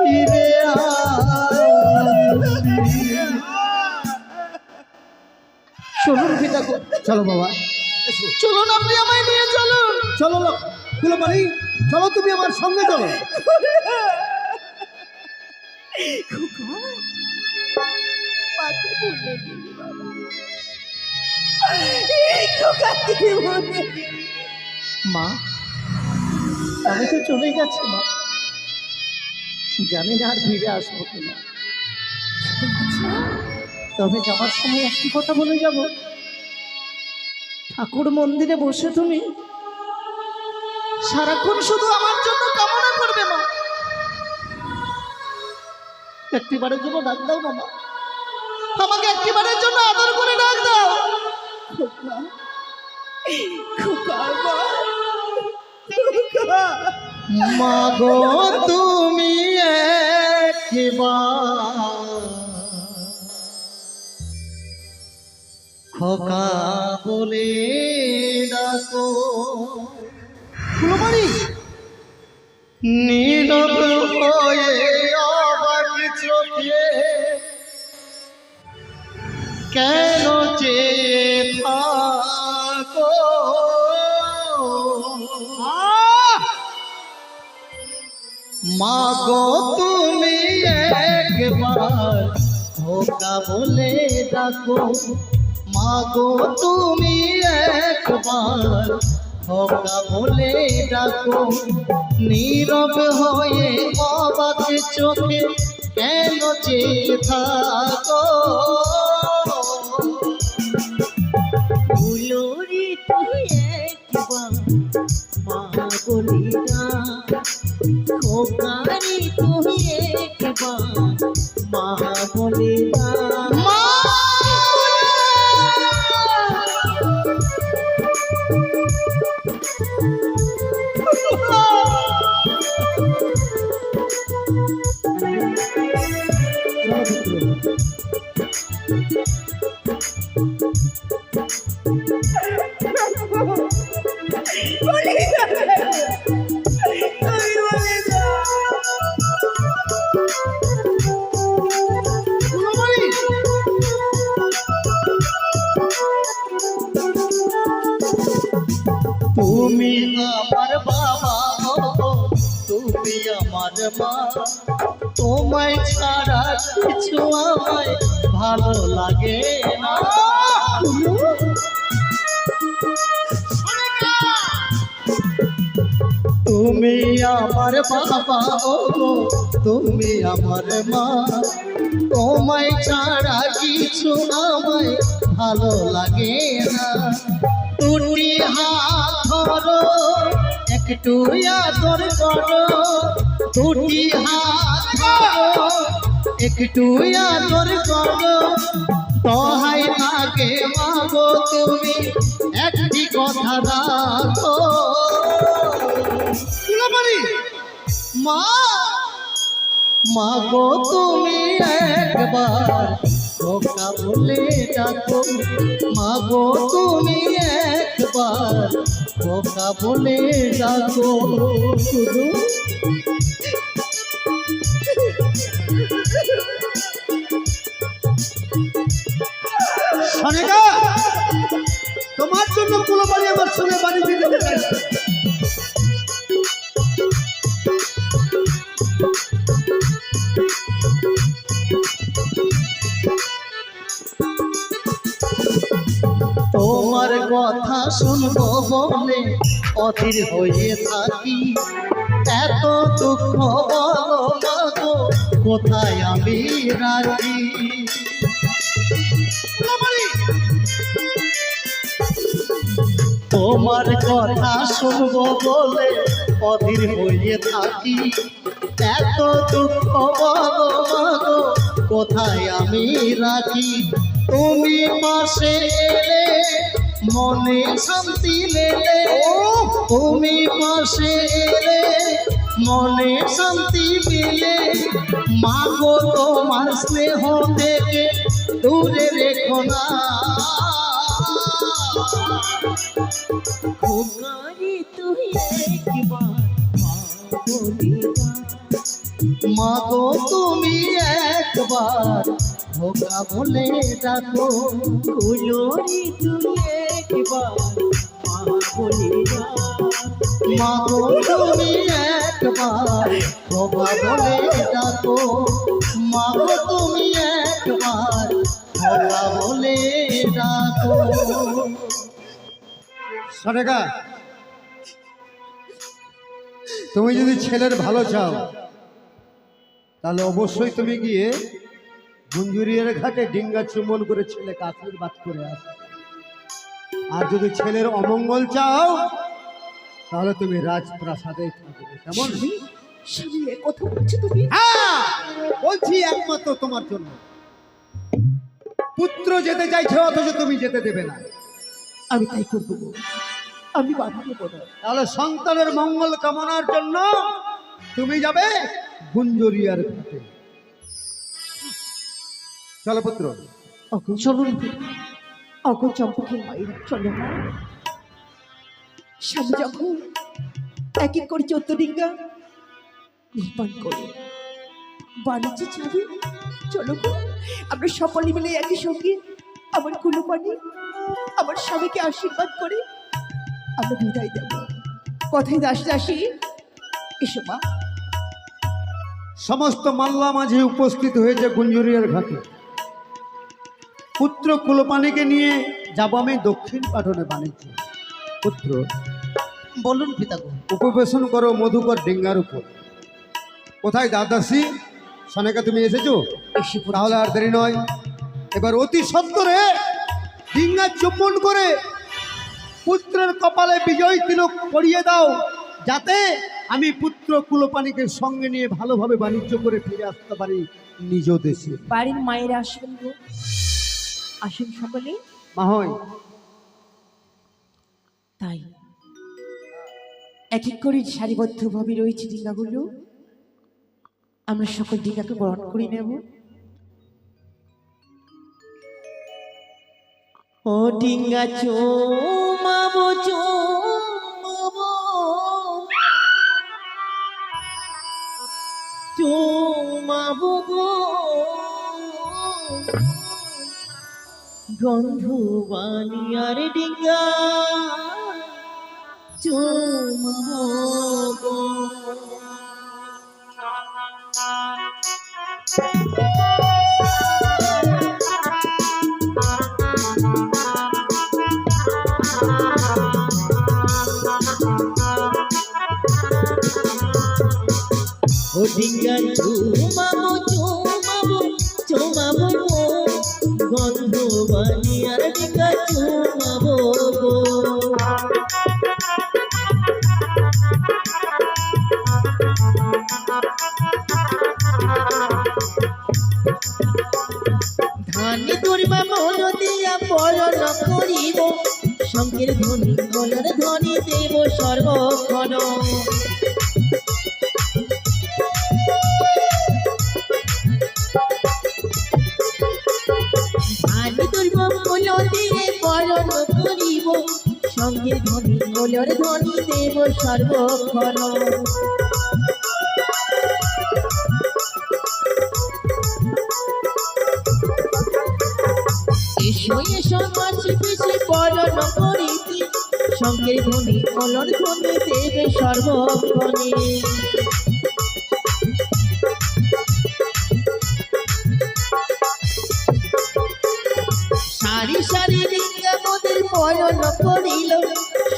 ফিরে আসি চলুন পিতা গো, চলো বাবা, চলুন আপনি আমায় নিয়ে চলুন। চলো কুলপানি, চলো তুমি আমার সঙ্গে চলো। মাকে ভুলে গেলি বাবা, এই খোকাকে ভুলে গেলি। মা আমি তো চলে যাচ্ছি মা, জানি না আর ফিরে আসবো কিনা, তবে যাওয়ার সময় একটি কথা বলে যাব, ঠাকুর মন্দিরে বসে তুমি সারাক্ষণ শুধু আমার জন্য কামনা করবে মা, একটিবারের জন্য ডাক দাও না মা, আমাকে একটিবারের জন্য আদর করে ডাক দাও। খোকা, খোকা আমার, খোকা। মা গো তুমি একবার খোকা বলে ডাকো, কুলপানি, নীরব হয়ে অবাক চোখে কেন চেয়ে থাকো, মা গো তুমি একবার খোকা বলে ডাকো, মা গো তুমি একবার খোকা বলে ডাকো, নীরব হয়ে অবাক চোখে কেন চেয়ে থাকো, ফুলরি তুই একবার মা বলি না, খোকারি তুই একবার মা বলি না। মা বলি না, আমি বলি না। তুমি আমার বাবা গো, তুমি আমার মা, তোমায় ছাড়া কিছু আমায় ভালো লাগে না, তুমি আমার বাবা গো, তুমি আমার মা, তোমায় ছাড়া কিছু আমায় ভালো লাগে না, দুটি হাত ধরো একটু আদর করো, দুটি হাত ধরো একটু আদর করো, দোহাই লাগে মা গো তুমি একটি কথা রাখো, মা মা গো তুমি একবার খোকা বলে ডাকো, মা গো তুমি একবার খোকা বলে ডাকো, সনেকা, তোমার জন্য কুলপানি আমার সঙ্গে বাড়িতে যেতে চাইছে। তোমার কথা শুনবো বলে অধীর হয়ে থাকি, এত দুঃখ বলো মা গো কোথায় আমি রাখি, তোমার কথা শুনবো বলে অধীর হয়ে থাকি, এত দুঃখ বলো মা গো কোথায় আমি রাখি তুমি পাশে এলে মনে শান্তি মেলে তুমি পাশে এলে মনে শান্তি মিলে মাগো তোমার স্নেহ থেকে দূরে রেখো না খোকারে তুই একবার মা বলে যা। মাগো তুমি একবার ভোগা বলে ডাকো কুলোরে তুই একবার মা বলে যা। মাগো তুমি একবার ভোগা বলে ডাকো মাগো তুমি একবার ভোগা বলে ডাকো। সরেগা, তুমি যদি ছেলের ভালো চাও তাহলে অবশ্যই তুমি গিয়ে গুঞ্জুরিয়ার ঘাটে ডিঙ্গা চুম্বন করে ছেলেকে আশীর্বাদ করে আসো। আর যদি ছেলের অমঙ্গল চাও তাহলে তুমি রাজপ্রাসাদে থাকবে, কেমন? স্বামী, স্বামী এ কথা বলছো তুমি? হ্যাঁ, বলছি একমাত্র তোমার জন্য। পুত্র যেতে চাইছে অথচ তুমি যেতে দেবে না, আমি তাই করবো গো। আমি বাধা দেবো না। তাহলে সন্তানের মঙ্গল কামনার জন্য তুমি যাবে গুঞ্জরিয়ার ঘাটে। চলো পুত্র। অগো চলুন, অগো চম্পকের মায়ের চলো না। স্বামী যখন এক এক করে 14 ডিঙ্গা নির্মাণ করে বাণিজ্য চাবি, চলো গো আমরা সকলে মিলে একই সঙ্গে আমার কুলপানি আমার স্বামীকে আশীর্বাদ করে আমরা বিদায় দেব। কথায় দাস দাসী, এসো মা। সমস্ত মাল্লা মাঝে উপস্থিত হয়েছে গুঞ্জরিয়ার ঘাটে। পুত্র কুলপানিকে নিয়ে যাব আমি দক্ষিণ পাটনে বাণিজ্য। পুত্র, বলুন পিতাগো। উপবেশন করো মধুকর ডিঙ্গার উপর। কোথায় দাদাসী সনেকা, তুমি এসেছো? এসে পড়ো। তাহলে আর দেরি নয়, এবার অতি সত্বরে ডিঙ্গা চুম্বন করে পুত্রের কপালে বিজয় তিলক পরিয়ে দাও, যাতে আমি পুত্র কুলপানিকে সঙ্গে নিয়ে ভালোভাবে বাণিজ্য করে ফিরে আসতে পারি নিজ দেশে। বাড়ির মায়েরা আসবেন গো, আসেন সকলে। মাহয়, তাই এক এক করে সারিবদ্ধভাবে রয়েছে ডিঙ্গাগুলো। আমরা সকল ডিঙ্গাকে বরণ করে নেব। ও ডিঙ্গা চুমাবো চুমাবো চুমাবো গো গন্ধবানি আর ডিঙ্গা চুমাবো গো। ও ডিঙ্গা চুমাবো চুমাবো চুমাবো গন্ধবানি আর ডিঙ্গা চুমাবো গো। ধানি দুর্বা মন দিয়া পরণ করিব, শঙ্কের ধ্বনি গলার ধ্বনি দেব সর্বক্ষণ। ধানি দুর্বা মন দিয়ে পরণ করিব, শঙ্কের ধ্বনি গলার ধ্বনি দেব সর্বক্ষণ। এসো এসো মাসি পিসি পরণ করিতি, শঙ্কের ধ্বনি কলর ধ্বনি দেবে সর্বক্ষণে। সারি সারি ডিঙ্গা মোদের পরণ করিল,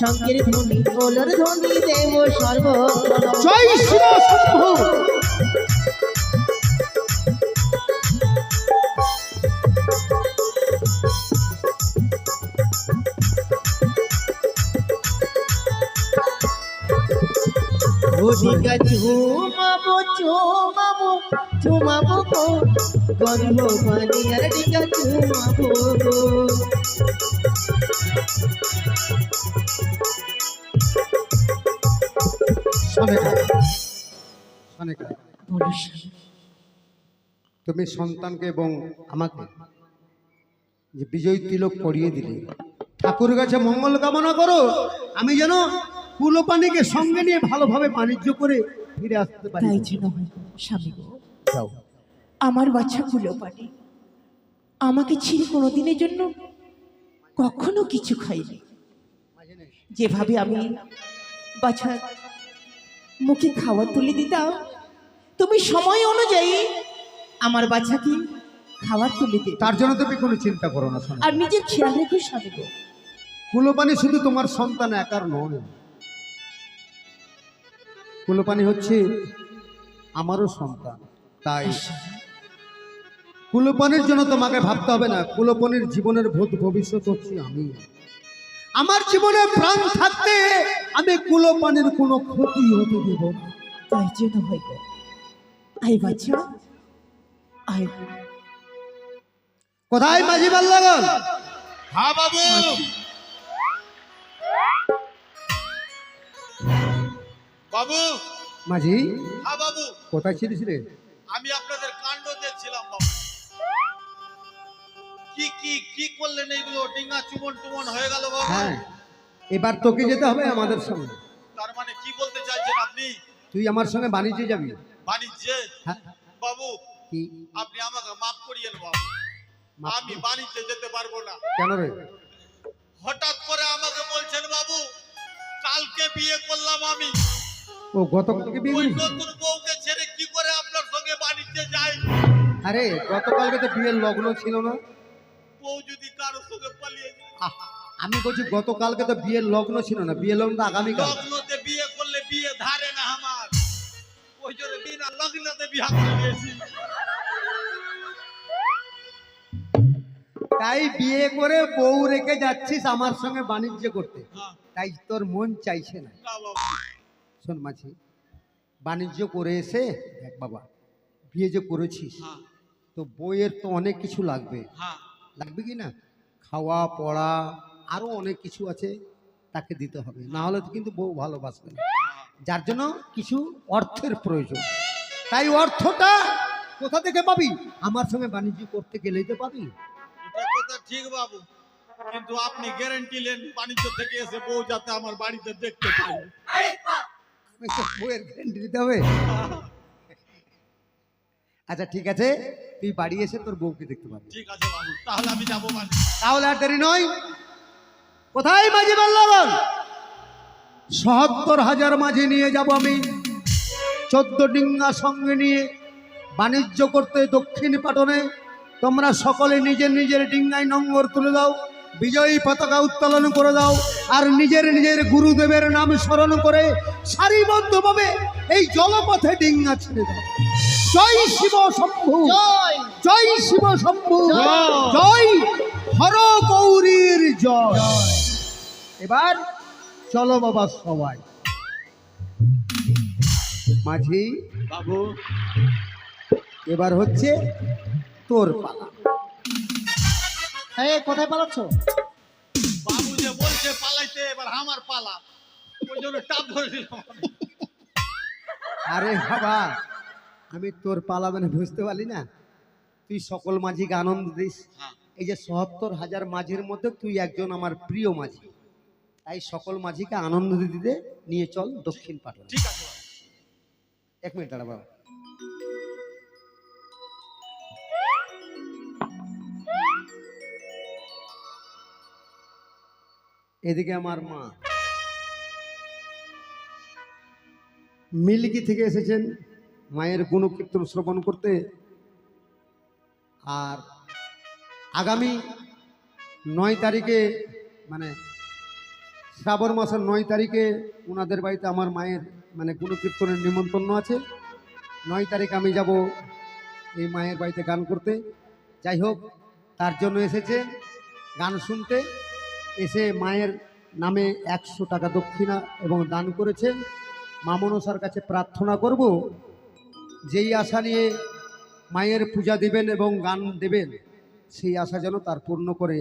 শঙ্কের ধ্বনি কলর ধ্বনি দেব সর্বক্ষণ। জয় শিব শম্ভু। ও ডিঙ্গা চুমাবো চুমাবো চুমাবো গো গর্ভ বানিয়ার ডিঙ্গা চুমাবো গো। সনেকা, সনেকা, বলো স্বামী। তুমি সন্তানকে এবং আমাকে যে বিজয় তিলক পরিয়ে দিলে, ঠাকুর কাছে মঙ্গল কামনা করো আমি যেন কুলোপানিকে সঙ্গে নিয়ে ভালোভাবে বাণিজ্য করে ফিরে আসতে পারি। তাই যেন হয় স্বামী গো। যাও। আমার বাচ্চা কুলোপানি আমাকে ছিঁড়ে কোনোদিনের জন্য কখনো কিছু খাইনি। যেভাবে আমি বাচ্চার মুখে খাবার তুলে দিতাম, তুমি সময় অনুযায়ী আমার বাচ্চাকে খাবার তুলে দিতে তার জন্য তুমি কোনো চিন্তা করো না শোনো। আর নিজের খেয়াল রেখো স্বামী গো। কুলোপানি শুধু তোমার সন্তান একার নয়, কুলোপানি হচ্ছে আমারও সন্তান। তাই কুলোপানির জন্য তোমাকে ভাবতে হবে না। কুলোপানির জীবনের ভবিষ্যৎ হচ্ছে আমি। আমার জীবনে প্রাণ থাকতে আমি কুলোপানির কোনো ক্ষতি হতে দেব না। তাই যেন হয় গো। আয় বাচ্চা আয়। কোথায় মাঝি বাল্লাগন? হ্যাঁ বাবু। বাবু। মাঝি, হ্যাঁ বাবু। কোথায় ছিলিস রে? আমি আপনাদের কাণ্ড দেখছিলাম বাবু। কি কি কি করলেন এইগুলো? ডিঙ্গা চুমন টুমন হয়ে গেল বাবু। হ্যাঁ, এবার তোকে যেতে হবে আমাদের সঙ্গে। তার মানে কি বলতে চাইছেন আপনি? তুই আমার সঙ্গে বাণিজ্যে যাবি। বাণিজ্যে? হ্যাঁ। বাবু কি? আপনি আমাকে মাফ করিয়েন বাবু। মাফ আমি বাণিজ্যে যেতে পারবো না। কেন রে? হঠাৎ করে আমাকে বলছেন বাবু কালকে বিয়ে করলাম আমি, ও গতকালকে বিয়ে ওই করেছিস? নতুন বউকে ছেড়ে কি করে আপনার সঙ্গে বাণিজ্যে যাই? আরে গতকালকে তো বিয়ের লগ্ন ছিল না। বউ যদি কারোর সঙ্গে পালিয়ে যায়? আহ, আমি বলছি গতকালকে তো বিয়ের লগ্ন ছিল না, বিয়ের লগ্ন আগামীকাল। লগ্নতে বিয়ে করলে বিয়ে ধারে না আমার, ওই জন্য বিনা লগ্নতে বিয়ে করে নিয়েছি। তাই বিয়ে করে বউ রেখে যাচ্ছিস আমার সঙ্গে বাণিজ্য করতে, হ্যাঁ, তাই তোর মন চাইছে না। না বাবু। শোন মাঝি, বাণিজ্য করে এসে দেখ বাবা, বিয়ে যে করেছিস হ্যাঁ, তো বইয়ের তো অনেক কিছু লাগবে। হ্যাঁ, লাগবে কি না? খাওয়া পড়া আরো অনেক কিছু আছে, তাকে দিতে হবে, না হলে তো কিন্তু বউ ভালোবাসবে না। যার জন্য কিছু অর্থের প্রয়োজন। তাই অর্থটা কোথা থেকে পাবি? আমার সঙ্গে বাণিজ্য করতে গেলেই তো পাবি। এটা কথা ঠিক বাবু, কিন্তু আপনি গ্যারান্টি নেন বাণিজ্য থেকে এসে বউ যাতে আমার বাড়িতে দেখতে পাই? আমি তো বউয়ের গ্যারান্টি দিতে হবে। আচ্ছা ঠিক আছে, তুই বাড়ি এসে তোর বউকে দেখতে পাবি। ঠিক আছে বাবু, তাহলে আমি যাবো মানে। তাহলে আর দেরি নয়। কোথায় মাঝি বাল্লাগন? ৭০,০০০ মাঝি নিয়ে যাব আমি, ১৪ ডিঙ্গা সঙ্গে নিয়ে বাণিজ্য করতে দক্ষিণ পাটনে। তোমরা সকলে নিজের নিজের ডিঙ্গায় নম্বর তুলে দাও, বিজয়ী পতাকা উত্তোলন করে দাও, আর নিজের নিজের গুরুদেবের নাম স্মরণ করে সারিবদ্ধভাবে এই জলপথে ডিঙ্গা ছেড়ে দাও। জয় শিব শম্ভু, জয় শিব শম্ভু, জয় হর গৌরীর জয়। এবার চলো বাবা সবাই। মাঝি বাবু এবার হচ্ছে তোর পালা। এই কোথায় পালাচ্ছ? বাবু যে বলছে পালাইতে, এবার আমার পালা, ওই জন্য টাপ ধরে দিলাম। আরে বাবা, আমি তোর পালা মানে বুঝতে পারলি না? তুই সকল মাঝিকে আনন্দ দিস। হ্যাঁ। এই যে ৭০,০০০ মাঝির মধ্যে তুই একজন আমার প্রিয় মাঝি, তাই সকল মাঝিকে আনন্দ দিতে নিয়ে চল দক্ষিণ পাটন। ঠিক আছে বাবু। 1 মিনিট দাঁড়া বাবা। এদিকে আমার মা মিল্কি থেকে এসেছেন মায়ের গুণকীর্তন শ্রবণ করতে। আর আগামী 9 তারিখে মানে শ্রাবণ মাসের 9 তারিখে ওনাদের বাড়িতে আমার মায়ের মানে গুণকীর্তনের নিমন্ত্রণ আছে। 9 তারিখ আমি যাব এই মায়ের বাড়িতে গান করতে। যাই হোক, তার জন্য এসেছে গান শুনতে, এসে মায়ের নামে 100 টাকা দক্ষিণা এবং দান করেছেন। মা মনসার কাছে প্রার্থনা করব, যেই আশা নিয়ে মায়ের পূজা দিবেন এবং গান দেবেন, সেই আশা যেন তার পূর্ণ করে,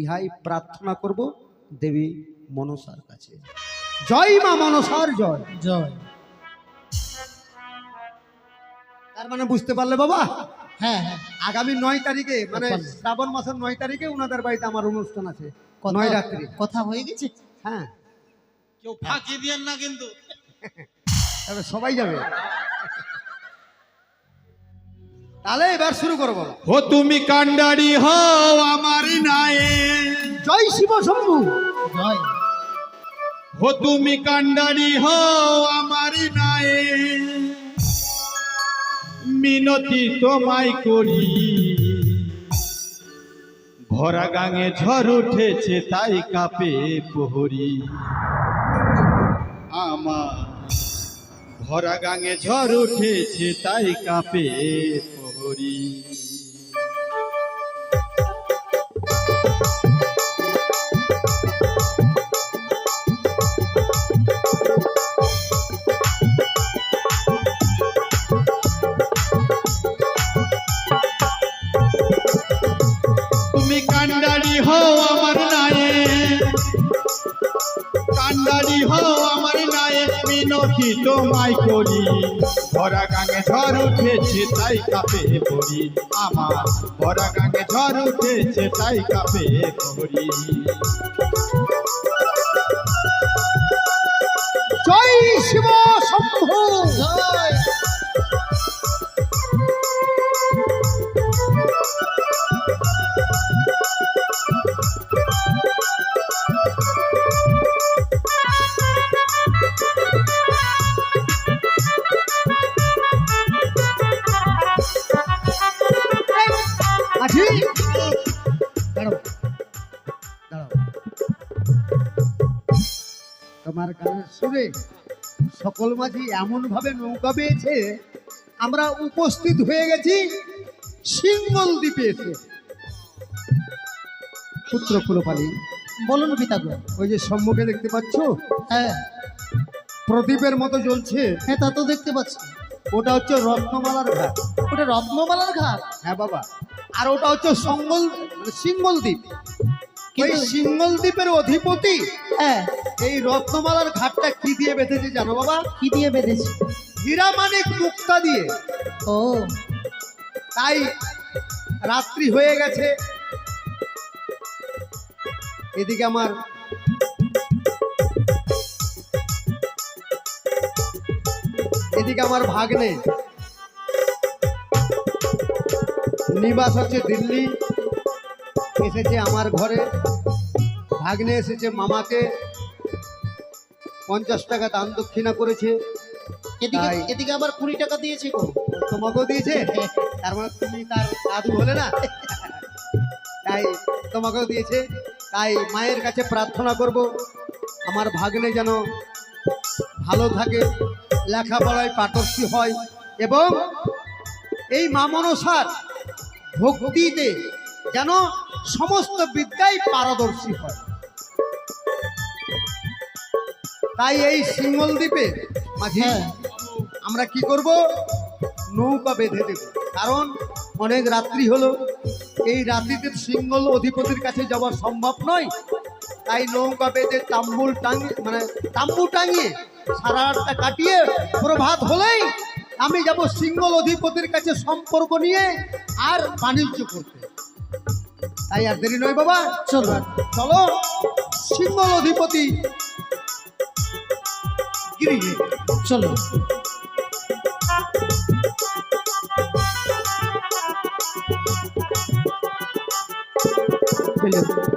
ইহাই প্রার্থনা করব দেবী মনসার কাছে। জয় মা মনসার জয়। জয়। তার মানে বুঝতে পারলে বাবা, হ্যাঁ হ্যাঁ, আগামী 9 তারিখে মানে পারলাম। শ্রাবণ মাসের 9 তারিখে ওনাদের বাড়িতে আমার অনুষ্ঠান আছে, কথা 9 রাত্রি। কথা হয়ে গেছে। হ্যাঁ, কেউ ফাঁকি দিয়েন না কিন্তু। তবে সবাই যাবে। তাহলে এবার শুরু করবো। ও তুমি কান্ডারি হও আমার নায়ে, জয় শিব শম্ভু। জয়। ও তুমি কান্ডারি হও আমার নায়ে, মিনতি তোমায় করি, ভরা গাঙে ঝড় উঠেছে তাই কাঁপে প্রহরী আমার, ভরা গাঙে ঝড় উঠেছে তাই কাঁপে প্রহরী। তুমি কান্ডারি হও আমার নায়ে, কান্ডারি হও আমার নায়ে, মিনতি তোমায় করি, ভরা গাঙে ঝড় উঠেছে তাই কাঁপে পড়ি আমার, ভরা গাঙে ঝড় উঠেছে তাই কাঁপে পড়ি। জয় শিব শম্ভু। জয়। আছি, দাঁড়াও দাঁড়াও। তোমার গানের সুরে সকল মাঝি এমন ভাবে নৌকা পেয়েছে, আমরা উপস্থিত হয়ে গেছি সিঙ্গল দ্বীপে এসে। পুত্র কুলপালি, বলুন পিতাগো। ওই যে সম্মুখে দেখতে পাচ্ছ হ্যাঁ প্রদীপের মতো জ্বলছে, হ্যাঁ, তা তো দেখতে পাচ্ছি। ওটা হচ্ছে রত্নমালার ঘাট। ওটা রত্নমালার ঘাট। হ্যাঁ বাবা, আর ওটা হচ্ছে সিঙ্গল দ্বীপ। ওই কিন্তু- সিঙ্গল দ্বীপের অধিপতি হ্যাঁ, এই রত্নমালার ঘাটটা কি দিয়ে বেঁধেছে জানো বাবা? কি দিয়ে বেঁধেছে? হীরা মানিক মুক্তা দিয়ে। ও, তাই রাত্রি হয়ে গেছে, এদিকে আমার ভাগ্নে নিবাস হচ্ছে দিল্লি, এসেছে আমার ঘরে। ভাগ্নে এসেছে মামাকে 50 টাকা দান দক্ষিণা করেছে, এদিকে তাই। এদিকে আবার 20 টাকা দিয়েছে গো। তোমাকেও দিয়েছে। তার মানে তুমি তার দাদু হলে না, তাই তোমাকেও দিয়েছে। তাই মায়ের কাছে প্রার্থনা করব আমার ভাগ্নে যেন ভালো থাকে, লেখাপড়ায় পারদর্শী হয় এবং এই মা মনসার ভক্তিতে যেন সমস্ত বিদ্যায় পারদর্শী হয়। তাই এই সিঙ্গল দ্বীপে মাঝি হ্যাঁ। আমরা কি করব, নৌকা বেঁধে দেব, কারণ অনেক রাত্রি হলো। এই রাত্রিতে সিঙ্গল অধিপতির কাছে যাওয়া সম্ভব নয়। তাই নৌকা বেঁধে তাম্বু টাঙিয়ে সারা রাতটা কাটিয়ে প্রভাত হলেই আমি যাব সিঙ্গল অধিপতির কাছে সম্পর্ক নিয়ে আর বাণিজ্য করতে। তাই আর দেরি নয় বাবা, চলো। চলো সিঙ্গল অধিপতি গিরিগে। চলো।